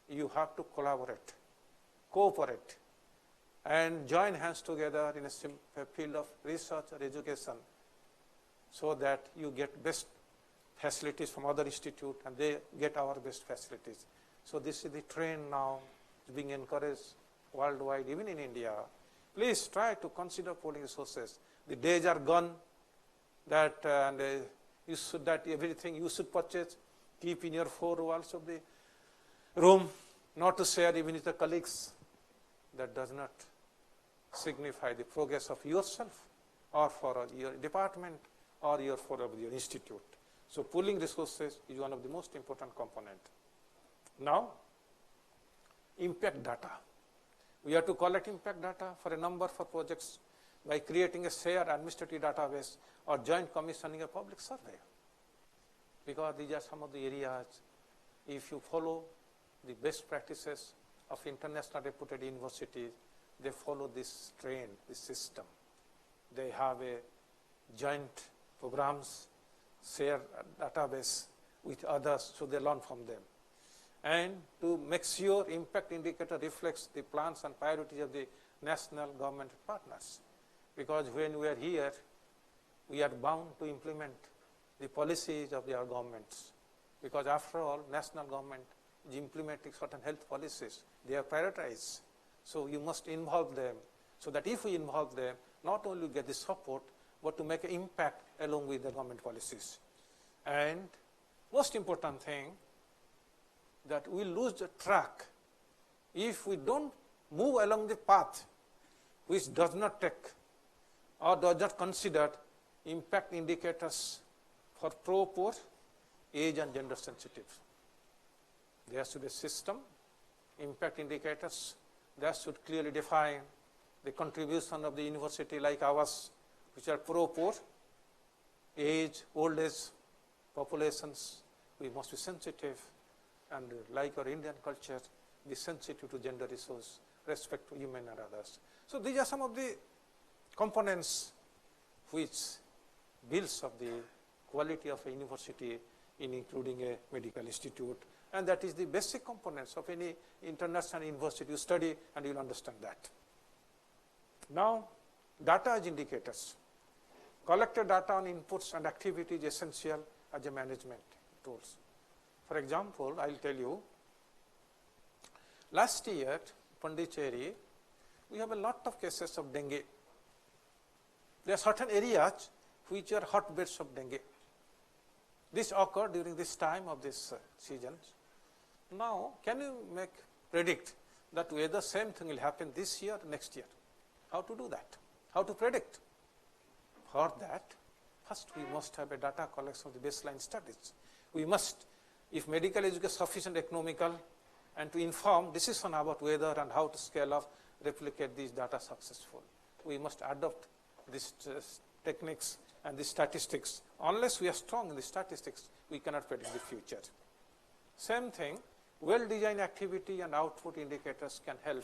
You have to collaborate, cooperate, and join hands together in a field of research or education so that you get best facilities from other institute, and they get our best facilities. So this is the trend now being encouraged worldwide, even in India. Please try to consider pooling resources. The days are gone that you should that everything you should purchase, keep in your four walls of the room, not to share even with the colleagues. That does not signify the progress of yourself or for your department or for your institute. So pooling resources is one of the most important component. Now, impact data. We have to collect impact data for a number of projects by creating a shared administrative database or joint commissioning a public survey. Because these are some of the areas, if you follow the best practices of international reputed universities, they follow this trend, this system. They have a joint programs, share database with others, so they learn from them. And to make sure impact indicator reflects the plans and priorities of the national government partners. Because when we are here, we are bound to implement the policies of our governments. Because after all, national government is implementing certain health policies. They are prioritized. So you must involve them, so that if we involve them, not only get the support, but to make an impact along with the government policies. And most important thing, that we lose the track if we don't move along the path which does not take or does not consider impact indicators for pro, poor, age and gender sensitive. There should be a system, impact indicators that should clearly define the contribution of the university like ours, which are pro, poor, age, old age populations. We must be sensitive, and like our Indian culture, be sensitive to gender issues, respect to women and others. So these are some of the components which builds of the quality of a university in including a medical institute, and that is the basic components of any international university. You study and you will understand that. Now, data as indicators. Collected data on inputs and activity is essential as a management tools. For example, I will tell you, last year, Pondicherry, we have a lot of cases of dengue. There are certain areas which are hotbeds of dengue. This occurred during this time of this season. Now, can you predict that whether same thing will happen this year or next year? How to do that? How to predict? For that, first we must have a data collection of the baseline studies. We must, if medical education is sufficient economical, and to inform decision about whether and how to scale up, replicate these data successful. We must adopt these techniques and the statistics. Unless we are strong in the statistics, we cannot predict the future. Same thing, well-designed activity and output indicators can help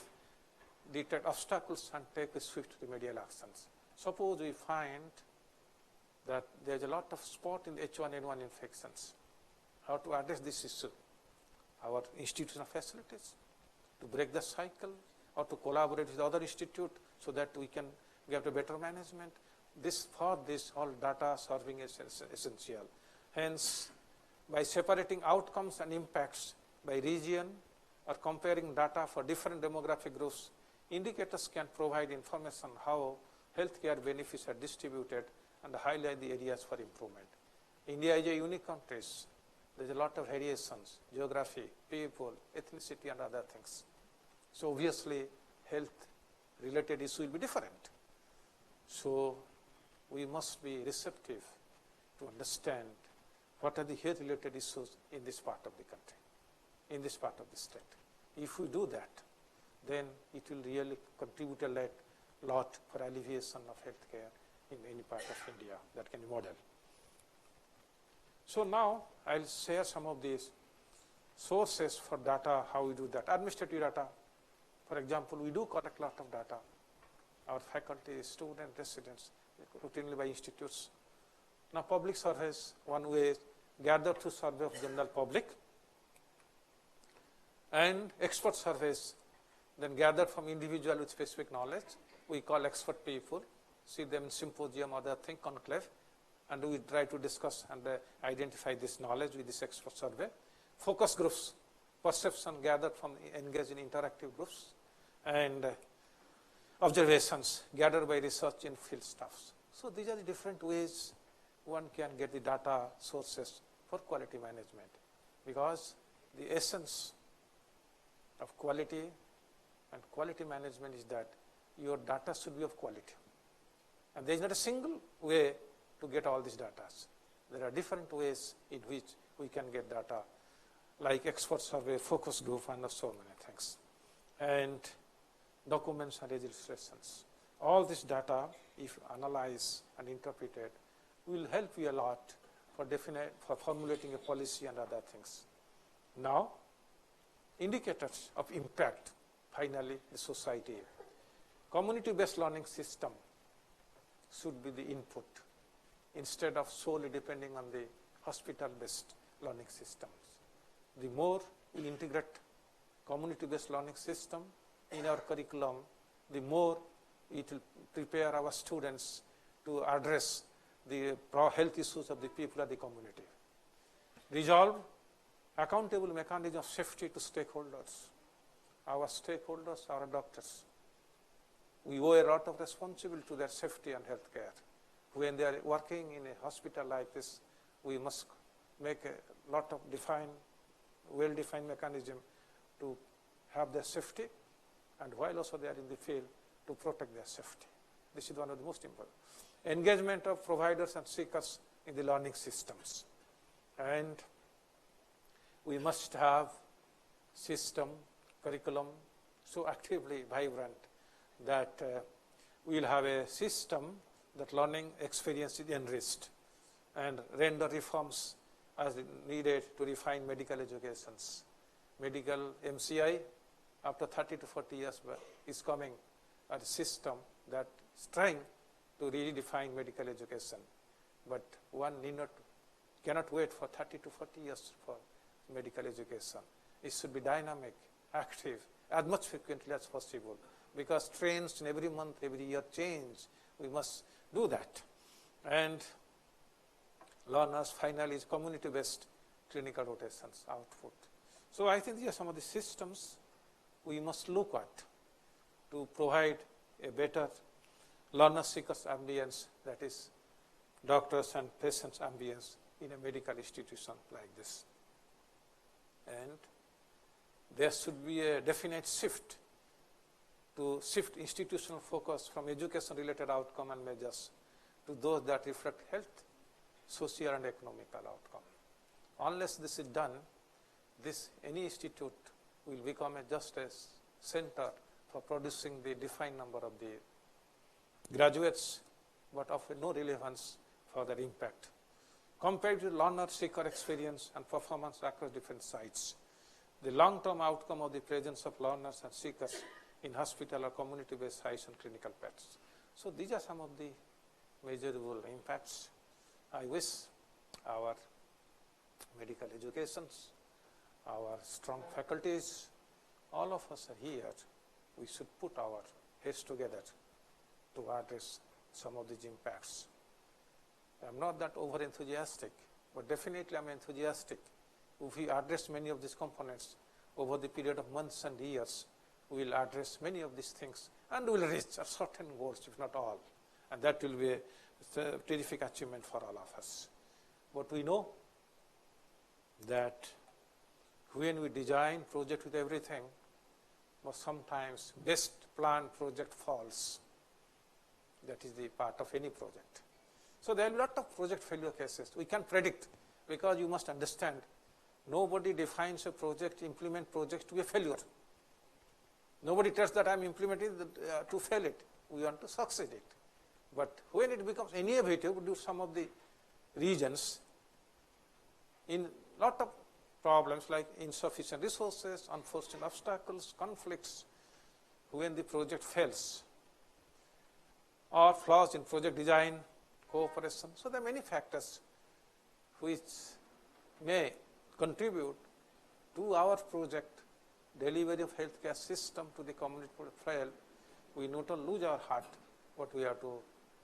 detect obstacles and take a swift remedial actions. Suppose we find that there is a lot of spot in H1N1 infections. How to address this issue? Our institutional facilities, to break the cycle, or to collaborate with other institute so that we can get a better management. For this, all data serving is essential. Hence, by separating outcomes and impacts by region or comparing data for different demographic groups, indicators can provide information how healthcare benefits are distributed and highlight the areas for improvement. India is a unique country. There is a lot of variations, geography, people, ethnicity and other things. So obviously, health-related issues will be different. So we must be receptive to understand what are the health-related issues in this part of the country, in this part of the state. If we do that, then it will really contribute a lot for alleviation of healthcare in any part of India that can be modeled. So now I will share some of these sources for data, how we do that. Administrative data, for example, we do collect a lot of data. Our faculty, students, residents, routinely by institutes. Now public surveys, one way is gathered through survey of general public, and expert surveys, then gathered from individual with specific knowledge. We call expert people, see them in symposium, other thing, conclave, and we try to discuss and identify this knowledge with this expert survey. Focus groups, perception gathered from engaged in interactive groups, and observations gathered by research in field staffs. So these are the different ways one can get the data sources for quality management, because the essence of quality and quality management is that your data should be of quality. And there is not a single way to get all these data. There are different ways in which we can get data, like expert survey, focus group, and so many things. And documents and registrations. All this data, if analyzed and interpreted, will help you a lot for formulating a policy and other things. Now, indicators of impact, finally, the society. Community-based learning system should be the input instead of solely depending on the hospital-based learning systems. The more we integrate community-based learning system in our curriculum, the more it will prepare our students to address the health issues of the people of the community. Resolve accountable mechanism of safety to stakeholders. Our stakeholders are doctors. We owe a lot of responsibility to their safety and health care. When they are working in a hospital like this, we must make a lot of well-defined mechanism to have their safety, and while also they are in the field, to protect their safety. This is one of the most important. Engagement of providers and seekers in the learning systems. And we must have system, curriculum so actively vibrant that we will have a system that learning experience is enriched, and render reforms as needed to refine medical educations. Medical MCI, after 30 to 40 years, is coming as a system that is trying to redefine medical education. But one cannot wait for 30 to 40 years for medical education. It should be dynamic, active, as much frequently as possible, because trends in every month, every year change. We must do that. And learners finally is community-based clinical rotations output. So I think these are some of the systems we must look at to provide a better learner-seekers ambience, that is doctors and patients ambience in a medical institution like this. And there should be a definite shift to shift institutional focus from education-related outcome and measures to those that reflect health, social and economical outcome. Unless this is done, any institute will become just a center for producing the defined number of the graduates, but of no relevance for their impact. Compared to learner-seeker experience and performance across different sites, the long-term outcome of the presence of learners and seekers in hospital or community-based sites and clinical paths. So these are some of the measurable impacts. I wish our medical educations, our strong faculties, all of us are here. We should put our heads together to address some of these impacts. I'm not that over-enthusiastic, but definitely I'm enthusiastic. If we address many of these components over the period of months and years, we will address many of these things and we will reach certain goals, if not all. And that will be a terrific achievement for all of us. But we know that when we design project with everything, but sometimes best planned project falls. That is the part of any project. So there are a lot of project failure cases. We can predict, because you must understand, nobody defines a project, implement projects to be a failure. Nobody tells that I'm implementing to fail it. We want to succeed it. But when it becomes innovative, due to some of the regions, in lot of problems like insufficient resources, unforeseen obstacles, conflicts, when the project fails, or flaws in project design, cooperation. So there are many factors which may contribute to our project delivery of healthcare system to the community fail. We not only lose our heart, but we have to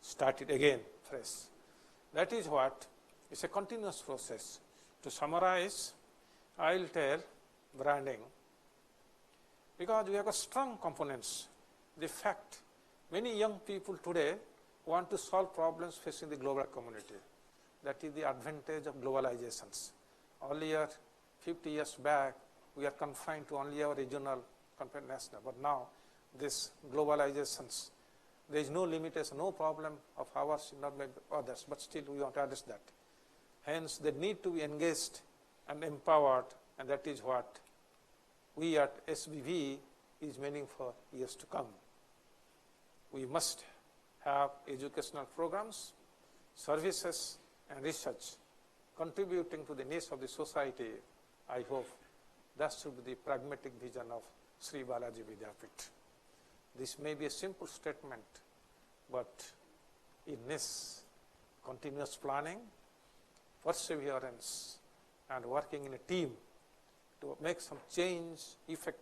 start it again fresh. That is what is a continuous process. To summarize, I will tell branding, because we have got strong components. The fact many young people today want to solve problems facing the global community. That is the advantage of globalizations. Earlier, 50 years back, we are confined to only our regional, national. But now, this globalizations, there is no limitation, no problem of ours, not by others, but still we want to address that. Hence, they need to be engaged and empowered, and that is what we at SBV is meaning for years to come. We must have educational programs, services, and research contributing to the needs of the society. I hope that should be the pragmatic vision of Sri Balaji Vidyapith. This may be a simple statement, but it needs continuous planning, perseverance, and working in a team to make some change effect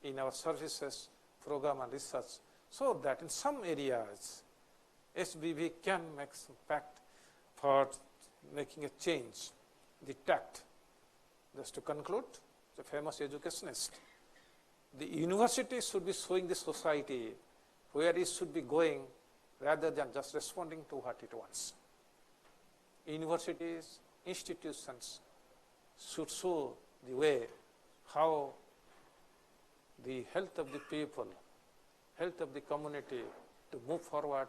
in our services, program, and research, so that in some areas SBV can make some impact for making a change. The tact. Just to conclude, the famous educationist, the university should be showing the society where it should be going rather than just responding to what it wants. Universities, institutions should show the way how the health of the people, health of the community to move forward,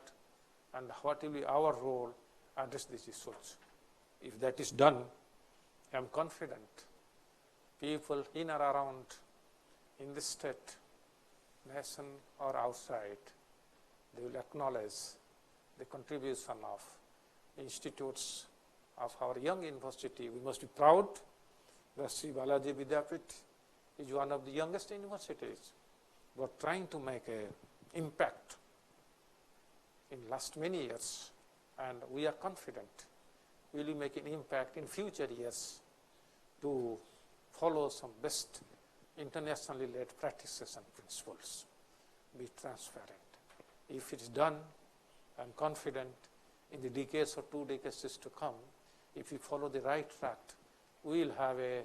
and what will be our role address these issues. If that is done, I am confident people in or around in this state, nation or outside, they will acknowledge the contribution of institutes of our young university. We must be proud that Sri Balaji Vidyapith is one of the youngest universities, but trying to make an impact in last many years, and we are confident we will make an impact in future years to follow some best internationally led practices and principles. Be transparent. If it is done, I am confident in the decades or 2 decades to come, if we follow the right track, we will have a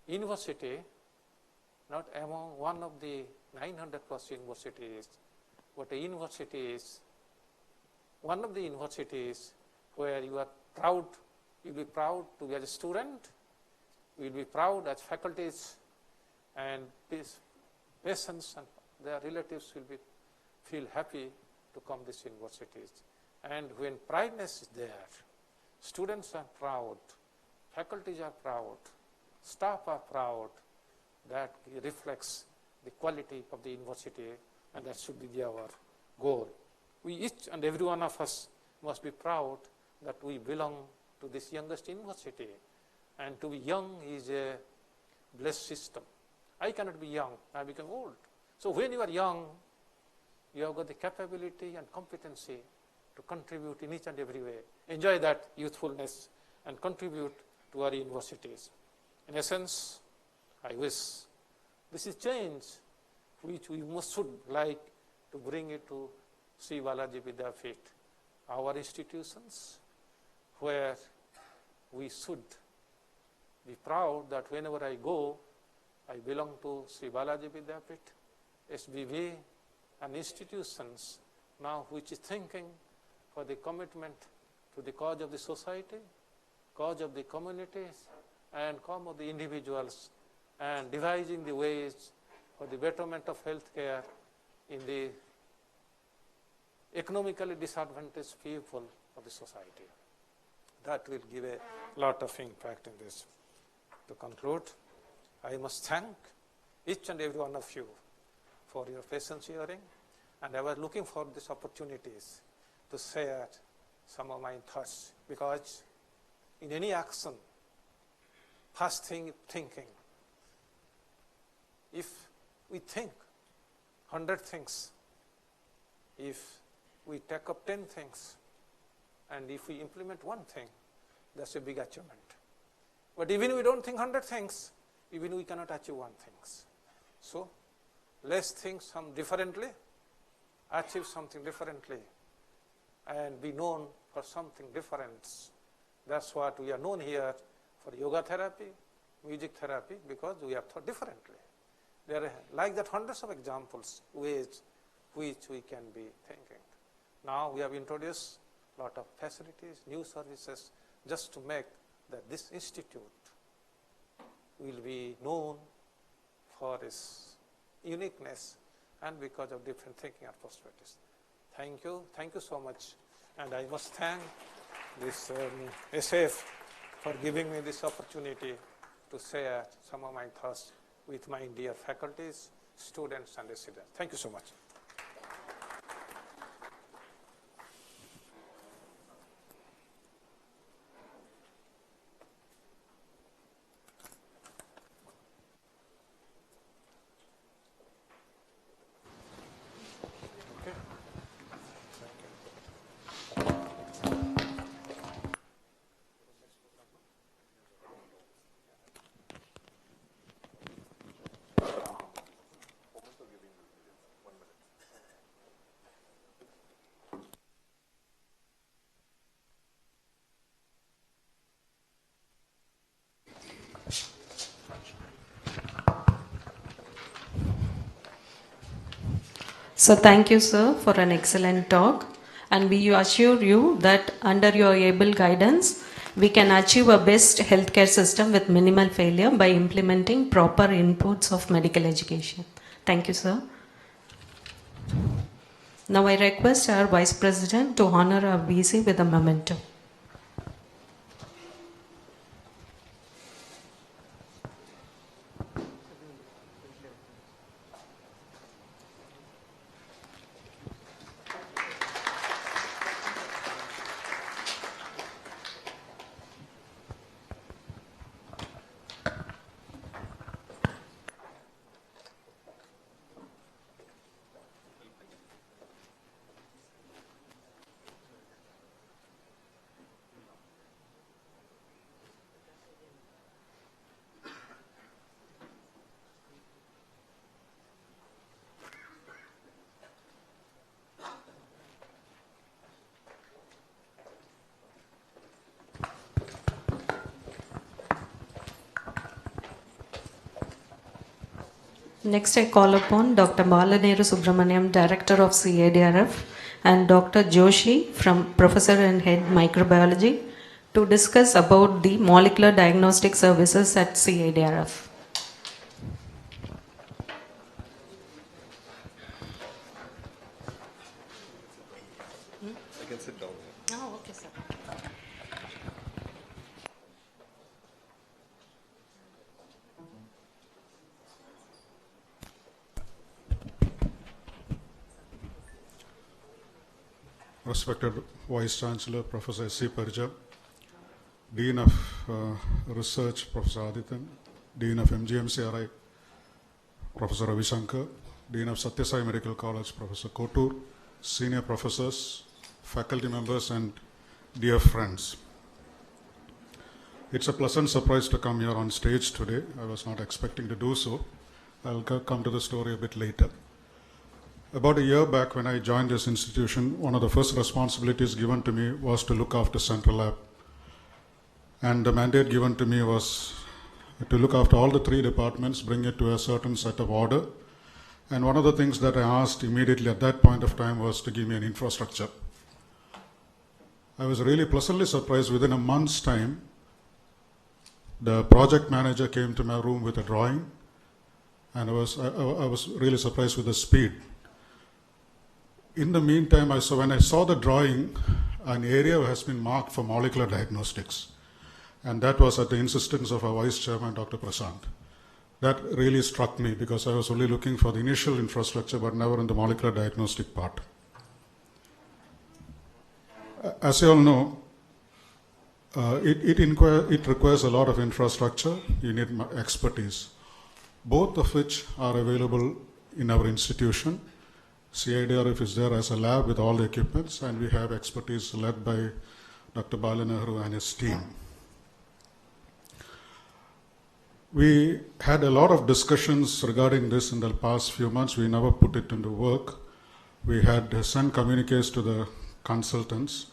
university, not among one of the 900 plus universities, but a university is one of the universities where you are proud, you will be proud to be as a student, you will be proud as faculties, and patients and their relatives will feel happy to come to these universities. And when proudness is there, students are proud, faculties are proud, staff are proud, that reflects the quality of the university, and that should be our goal. We each and every one of us must be proud that we belong to this youngest university, and to be young is a blessed system. I cannot be young, I become old. So when you are young, you have got the capability and competency to contribute in each and every way. Enjoy that youthfulness and contribute to our universities. In essence, I wish this is change which we should like to bring it to Sri Balaji Vidyapith, our institutions, where we should be proud that whenever I go, I belong to Sri Balaji Vidyapith, SBV, and institutions now which is thinking for the commitment to the cause of the society, cause of the communities, and cause of the individuals, and devising the ways for the betterment of healthcare in the economically disadvantaged people of the society. That will give a lot of impact in this. To conclude, I must thank each and every one of you for your patience hearing, and I was looking for these opportunities to share some of my thoughts, because in any action, first thing thinking. If we think 100 things, if we take up 10 things, and if we implement one thing, that's a big achievement. But even if we don't think 100 things, even we cannot achieve one thing. So let's think some differently, achieve something differently, and be known for something different. That's what we are known here for yoga therapy, music therapy, because we have thought differently. There are like that hundreds of examples, ways which we can be thinking. Now we have introduced a lot of facilities, new services, just to make that this institute will be known for its uniqueness and because of different thinking and perspectives. Thank you so much. And I must thank this SF for giving me this opportunity to share some of my thoughts with my dear faculties, students, and residents. Thank you so much. So thank you, sir, for an excellent talk. And we assure you that under your able guidance, we can achieve a best healthcare system with minimal failure by implementing proper inputs of medical education. Thank you, sir. Now I request our Vice President to honor our VC with a memento. Next, I call upon Dr. Balaneru Subramaniam, Director of CADRF, and Dr. Joshi, from Professor and Head Microbiology, to discuss about the molecular diagnostic services at CADRF. I can sit down. Oh, okay, sir. Respected Vice Chancellor, Professor S.C. Parija, Dean of Research, Professor Adityan, Dean of MGMCRI, Professor Ravi Shankar, Dean of Satyasai Medical College, Professor Kotur, senior professors, faculty members, and dear friends. It's a pleasant surprise to come here on stage today. I was not expecting to do so. I'll come to the story a bit later. About a year back, when I joined this institution, one of the first responsibilities given to me was to look after Central Lab. And the mandate given to me was to look after all the three departments, bring it to a certain set of order. And one of the things that I asked immediately at that point of time was to give me an infrastructure. I was really pleasantly surprised. Within a month's time, the project manager came to my room with a drawing, and I was really surprised with the speed. In the meantime, when I saw the drawing, an area has been marked for molecular diagnostics. And that was at the insistence of our Vice Chairman, Dr. Prashant. That really struck me because I was only looking for the initial infrastructure, but never in the molecular diagnostic part. As you all know, it requires a lot of infrastructure. You need expertise, both of which are available in our institution. CIDRF is there as a lab with all the equipments, and we have expertise led by Dr. Balaneru and his team. We had a lot of discussions regarding this in the past few months. We never put it into work. We had sent communiques to the consultants.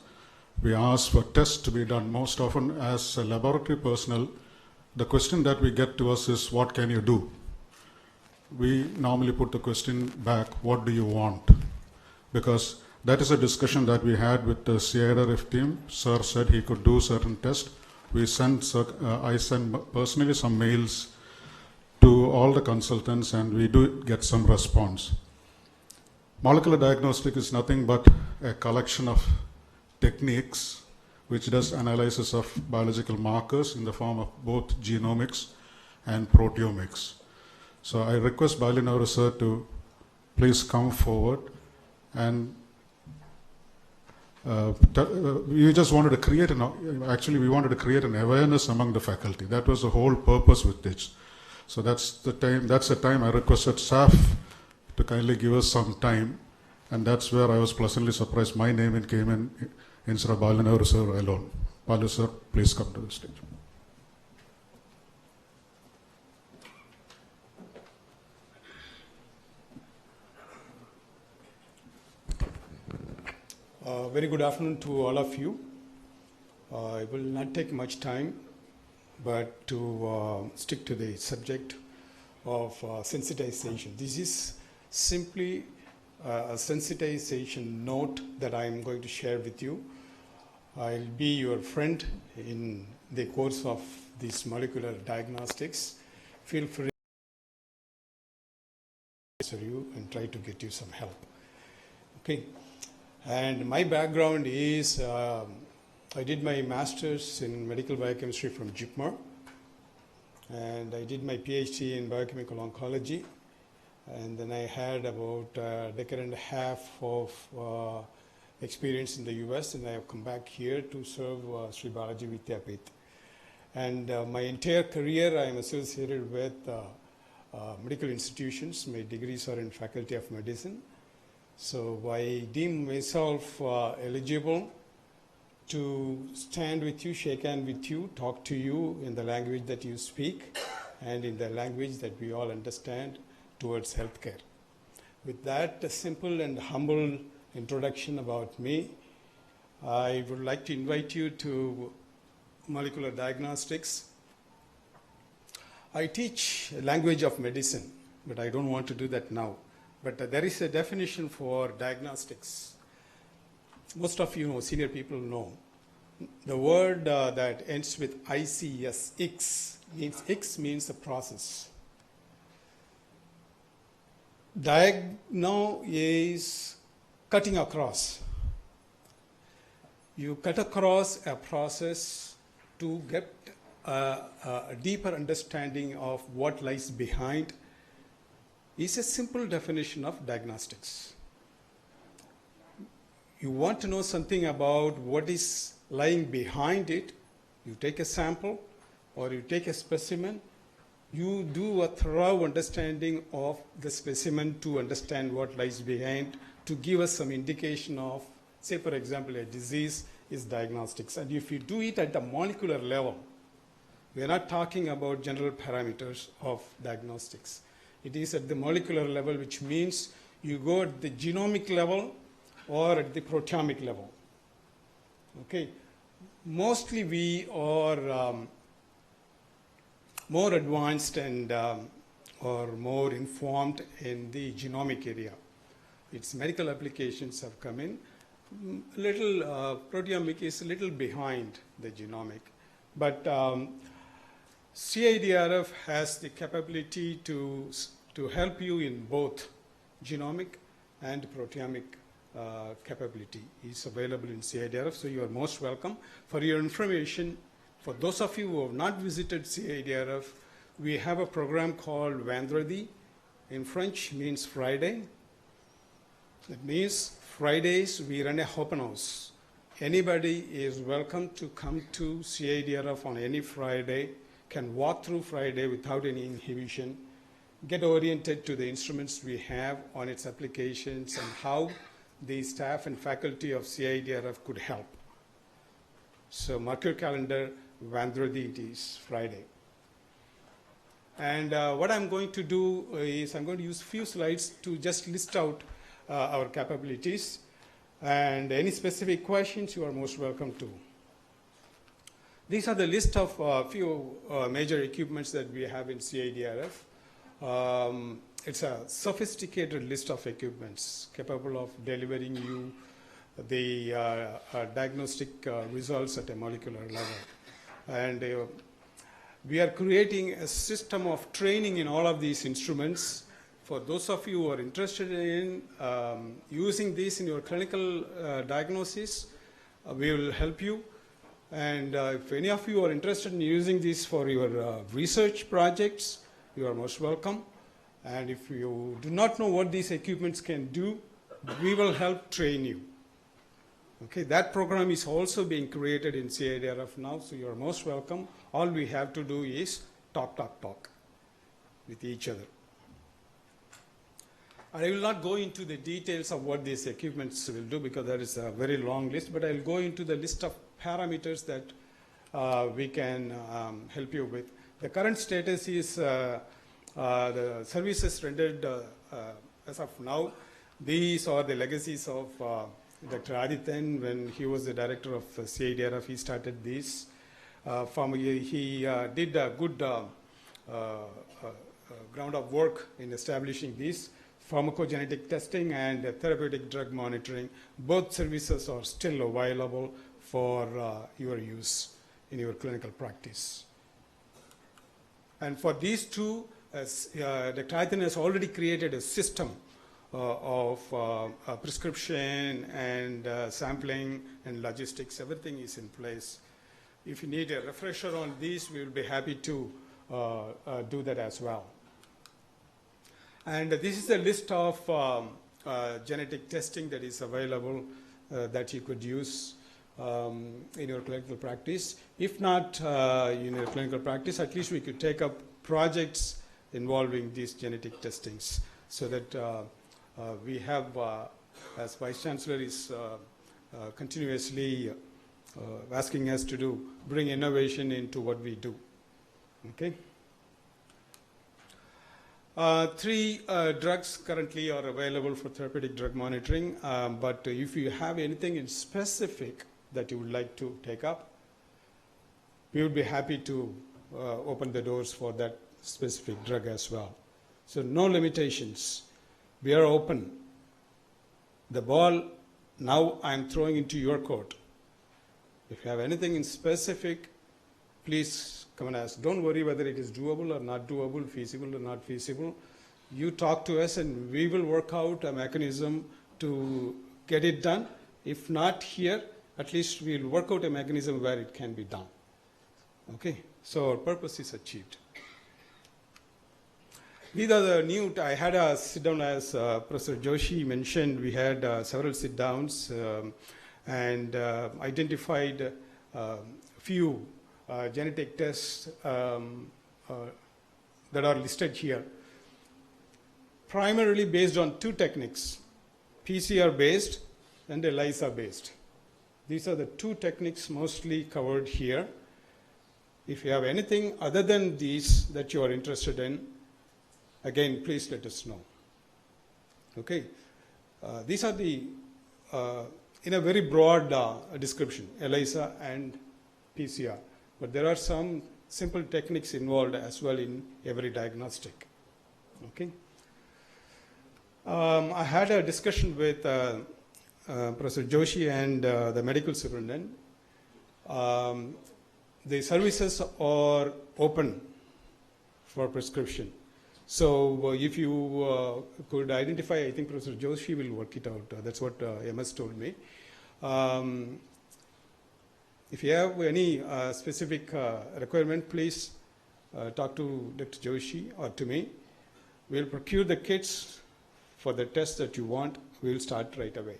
we ask for tests to be done. Most often as a laboratory personnel, the question that we get to us is, what can you do? We normally put the question back, what do you want? Because that is a discussion that we had with the CIRF team. Sir said he could do certain tests. I send personally some mails to all the consultants, and we do get some response. Molecular diagnostic is nothing but a collection of techniques which does analysis of biological markers in the form of both genomics and proteomics. So I request Balinaru sir to please come forward, and we just wanted to create we wanted to create an awareness among the faculty. That was the whole purpose with this. So that's the time I requested staff to kindly give us some time, and that's where I was pleasantly surprised my name came in instead of Balinaru sir alone. Balu sir, please come to the stage. Very good afternoon to all of you. I will not take much time, but to stick to the subject of sensitization. This is simply a sensitization note that I am going to share with you. I'll be your friend in the course of this molecular diagnostics. Feel free to answer you and try to get you some help. Okay. And my background is, I did my master's in medical biochemistry from JIPMER, and I did my PhD in biochemical oncology, and then I had about a decade and a half of experience in the US, and I have come back here to serve Sri Balaji Vidyapith. And my entire career I am associated with medical institutions. My degrees are in Faculty of Medicine. So I deem myself eligible to stand with you, shake hands with you, talk to you in the language that you speak and in the language that we all understand towards healthcare. With that simple and humble introduction about me, I would like to invite you to molecular diagnostics. I teach language of medicine, but I don't want to do that now. But there is a definition for diagnostics. Most of you know, senior people know. The word that ends with ICS, X means the process. Diagno is cutting across. You cut across a process to get a deeper understanding of what lies behind. Is a simple definition of diagnostics. You want to know something about what is lying behind it, you take a sample or you take a specimen, you do a thorough understanding of the specimen to understand what lies behind, to give us some indication of, say for example, a disease is diagnostics. And if you do it at the molecular level, we are not talking about general parameters of diagnostics. It is at the molecular level, which means you go at the genomic level or at the proteomic level. Okay. Mostly we are more advanced and or more informed in the genomic area. Its medical applications have come in. Proteomic is a little behind the genomic. But CIDRF has the capability to help you in both genomic and proteomic capability. Is available in CIDRF, so you are most welcome. For your information, for those of you who have not visited CIDRF, we have a program called Vendredi. In French means Friday. It means Fridays we run a open house. Anybody is welcome to come to CIDRF on any Friday, can walk through Friday without any inhibition, get oriented to the instruments we have on its applications and how the staff and faculty of CIDRF could help. So mark your calendar, Vendredi, it is Friday. And what I'm going to do is I'm going to use a few slides to just list out our capabilities. And any specific questions, you are most welcome to. These are the list of few major equipments that we have in CIDRF. It's a sophisticated list of equipments capable of delivering you the diagnostic results at a molecular level. And we are creating a system of training in all of these instruments. For those of you who are interested in using these in your clinical diagnosis, we will help you. And if any of you are interested in using this for your research projects, you are most welcome. And if you do not know what these equipments can do, we will help train you. Okay, that program is also being created in CIDRF now, so you are most welcome. All we have to do is talk with each other. I will not go into the details of what these equipments will do because that is a very long list, but I will go into the list of parameters that we can help you with. The current status is the services rendered as of now. These are the legacies of Dr. Adityan when he was the director of CIDRF. He started this. He did a good ground of work in establishing this. Pharmacogenetic testing and therapeutic drug monitoring, both services are still available for your use in your clinical practice. And for these two, Dr. Adityan has already created a system of prescription and sampling and logistics. Everything is in place. If you need a refresher on these, we will be happy to do that as well. And this is a list of genetic testing that is available that you could use in your clinical practice. If not in your clinical practice, at least we could take up projects involving these genetic testings so that we have, as Vice Chancellor is continuously asking us to do, bring innovation into what we do. Okay. 3 drugs currently are available for therapeutic drug monitoring, but if you have anything in specific that you would like to take up, we would be happy to open the doors for that specific drug as well. So no limitations. We are open. The ball now I'm throwing into your court. If you have anything in specific, please come and ask. Don't worry whether it is doable or not doable, feasible or not feasible. You talk to us and we will work out a mechanism to get it done. If not here, at least we'll work out a mechanism where it can be done. Okay, so our purpose is achieved. These are the new, I had a sit down as Professor Joshi mentioned, we had several sit downs and identified few genetic tests that are listed here, primarily based on 2 techniques, PCR based and ELISA based. These are the 2 techniques mostly covered here. If you have anything other than these that you are interested in, again, please let us know. Okay, these are the, in a very broad description, ELISA and PCR. But there are some simple techniques involved as well in every diagnostic. Okay. I had a discussion with Professor Joshi and the medical superintendent. The services are open for prescription. So if you could identify, I think Professor Joshi will work it out. That's what MS told me. If you have any specific requirement, please talk to Dr. Joshi or to me. We'll procure the kits for the test that you want. We'll start right away.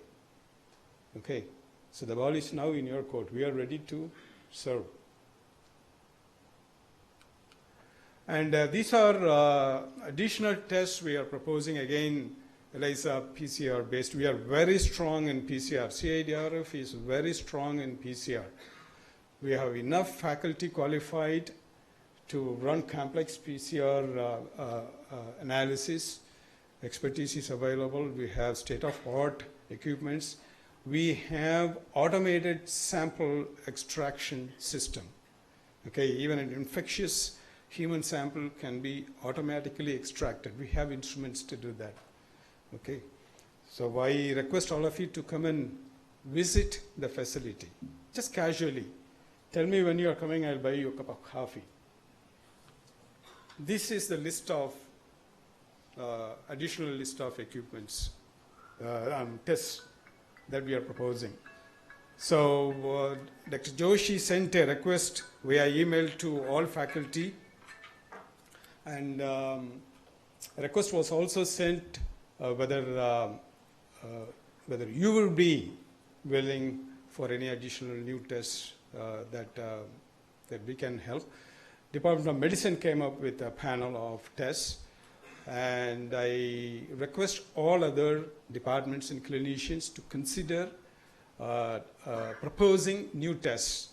Okay, so the ball is now in your court. We are ready to serve. And these are additional tests we are proposing. Again, ELISA, PCR based. We are very strong in PCR. CIDRF is very strong in PCR. We have enough faculty qualified to run complex PCR analysis. Expertise is available. We have state-of-art equipments. we have automated sample extraction system. Okay, even an infectious human sample can be automatically extracted. We have instruments to do that. Okay, so I request all of you to come and visit the facility, just casually. Tell me when you are coming, I'll buy you a cup of coffee. This is the list of, additional list of equipments, tests that we are proposing. So Dr. Joshi sent a request via email to all faculty, and a request was also sent whether you will be willing for any additional new tests that we can help. Department of Medicine came up with a panel of tests, and I request all other departments and clinicians to consider proposing new tests.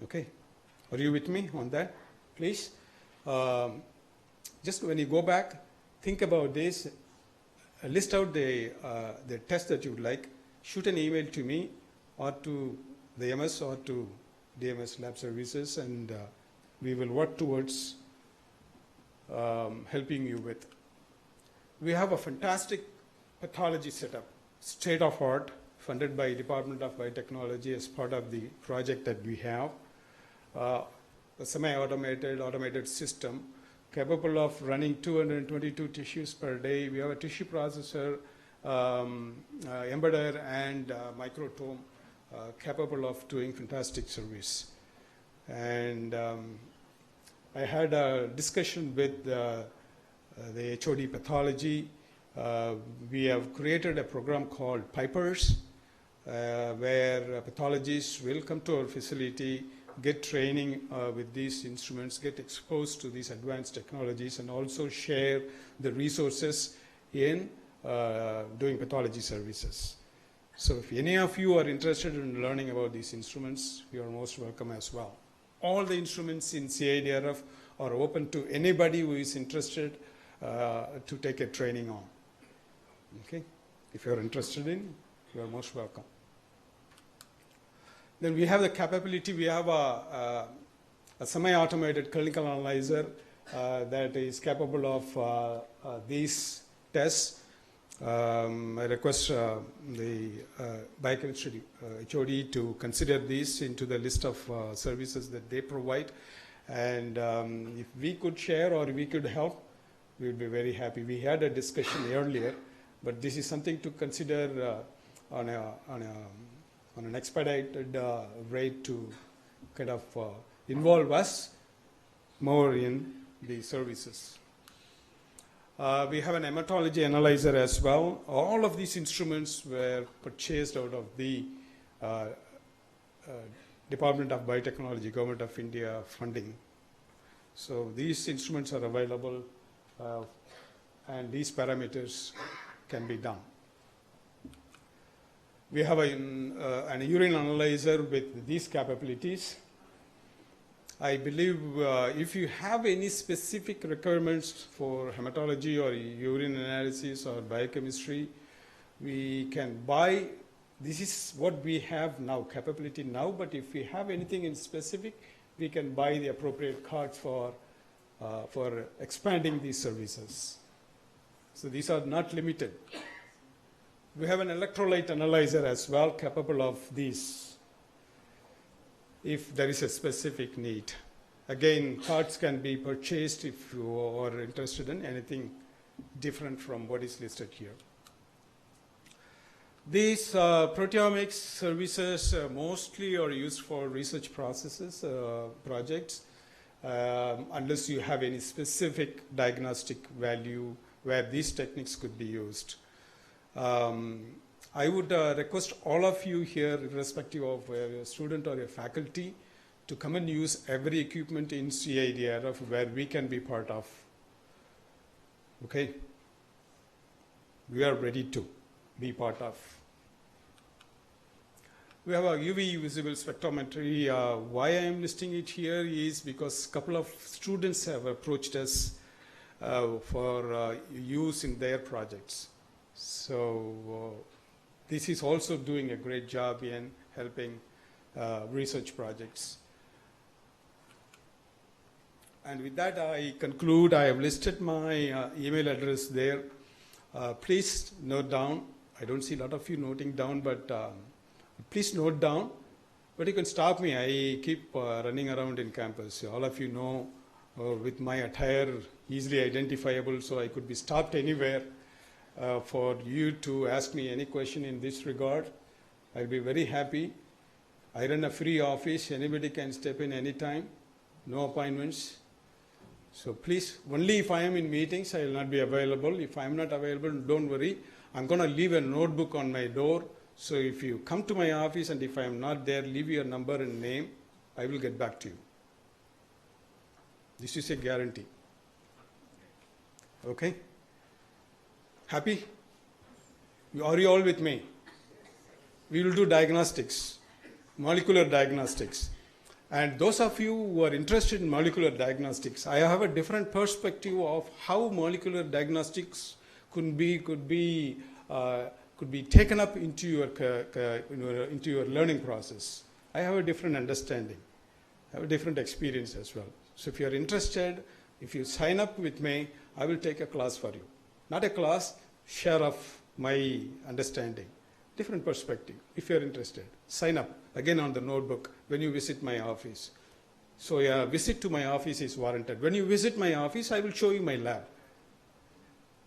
Okay, are you with me on that, please? Just when you go back, think about this, list out the test that you would like, shoot an email to me or to the MS or to DMS Lab Services, and we will work towards helping you with. We have a fantastic pathology setup, state of art, funded by Department of Biotechnology as part of the project that we have. A semi-automated, automated system capable of running 222 tissues per day. We have a tissue processor, embedder, and microtome capable of doing fantastic service. And I had a discussion with the HOD pathology. We have created a program called Pipers, where pathologists will come to our facility, get training with these instruments, get exposed to these advanced technologies, and also share the resources in doing pathology services. So if any of you are interested in learning about these instruments, you are most welcome as well. All the instruments in CIDRF are open to anybody who is interested to take a training on. Okay? If you are interested in, you are most welcome. Then we have the capability, we have a semi-automated clinical analyzer that is capable of these tests. I request the biochemistry HOD to consider these into the list of services that they provide. And if we could share or we could help, we would be very happy. We had a discussion earlier, but this is something to consider on an expedited rate to kind of involve us more in the services. We have an hematology analyzer as well. All of these instruments were purchased out of the Department of Biotechnology, Government of India funding. So these instruments are available and these parameters can be done. We have an urine analyzer with these capabilities. I believe if you have any specific requirements for hematology or urine analysis or biochemistry, we can buy. This is what we have now, capability now, but if we have anything in specific, we can buy the appropriate cards for expanding these services. So these are not limited. We have an electrolyte analyzer as well, capable of these, if there is a specific need. Again, cards can be purchased if you are interested in anything different from what is listed here. These proteomics services mostly are used for research processes, projects, unless you have any specific diagnostic value where these techniques could be used. I would request all of you here, irrespective of a student or a faculty, to come and use every equipment in CIDRF where we can be part of. Okay? We are ready to be part of. We have a UV visible spectrometry. Why I am listing it here is because a couple of students have approached us for use in their projects. So This is also doing a great job in helping research projects. And with that, I conclude. I have listed my email address there. Please note down. I don't see a lot of you noting down, but please note down. But you can stop me. I keep running around in campus. All of you know with my attire easily identifiable, so I could be stopped anywhere for you to ask me any question in this regard. I'll be very happy. I run a free office. Anybody can step in anytime. No appointments. So please, only if I am in meetings, I will not be available. If I am not available, don't worry. I'm going to leave a notebook on my door. So if you come to my office and if I am not there, leave your number and name. I will get back to you. This is a guarantee. Okay? Happy? Are you all with me? We will do diagnostics, molecular diagnostics. And those of you who are interested in molecular diagnostics, I have a different perspective of how molecular diagnostics could be taken up into your learning process. I have a different understanding. I have a different experience as well. So if you are interested, if you sign up with me, I will take a class for you. Not a class, share of my understanding. Different perspective. If you are interested, sign up again on the notebook when you visit my office. So a visit to my office is warranted. When you visit my office, I will show you my lab.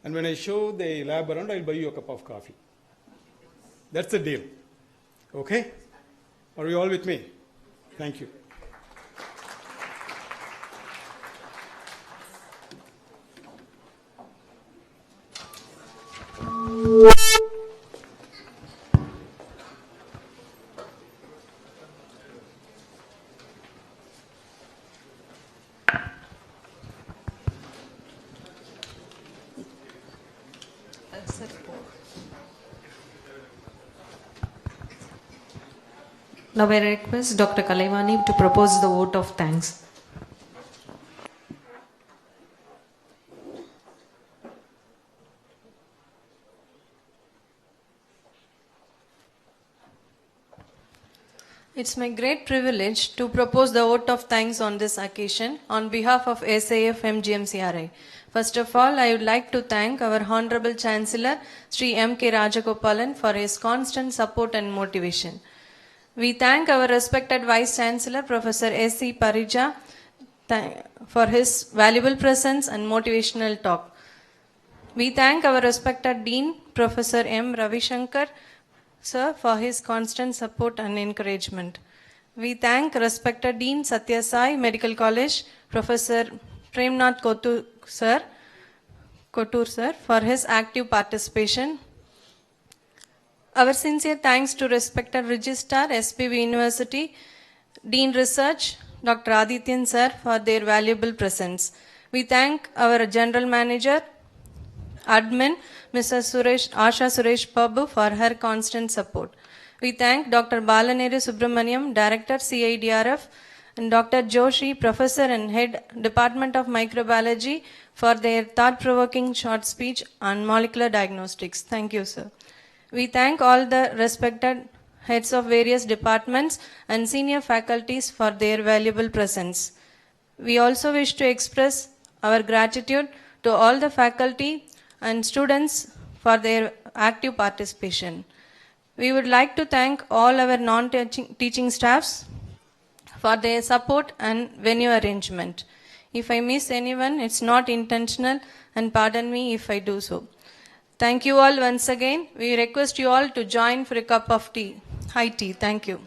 And when I show the lab around, I'll buy you a cup of coffee. That's the deal. Okay? Are you all with me? Thank you. Now I request Dr. Kalaivani to propose the vote of thanks. It's my great privilege to propose the vote of thanks on this occasion on behalf of SAF MGMCRI. First of all, I would like to thank our Honorable Chancellor, Sri M.K. Rajagopalan, for his constant support and motivation. We thank our respected Vice Chancellor, Professor S.C. Parija, for his valuable presence and motivational talk. We thank our respected Dean, Professor M. Ravishankar, Sir, for his constant support and encouragement. We thank respected Dean Satya Sai Medical College, Professor Premnath Kotur Sir, for his active participation. Our sincere thanks to respected Registrar, SBVU University, Dean Research, Dr. Adityan Sir, for their valuable presence. We thank our General Manager, Admin, Mrs. Asha Suresh Babu, for her constant support. We thank Dr. Balaneru Subramaniam, Director, CIDRF, and Dr. Joshi, Professor and Head, Department of Microbiology, for their thought-provoking short speech on molecular diagnostics. Thank you, sir. We thank all the respected heads of various departments and senior faculties for their valuable presence. We also wish to express our gratitude to all the faculty and students for their active participation. We would like to thank all our non-teaching staffs for their support and venue arrangement. If I miss anyone, it's not intentional, and pardon me if I do so. Thank you all once again. We request you all to join for a cup of tea. High tea. Thank you.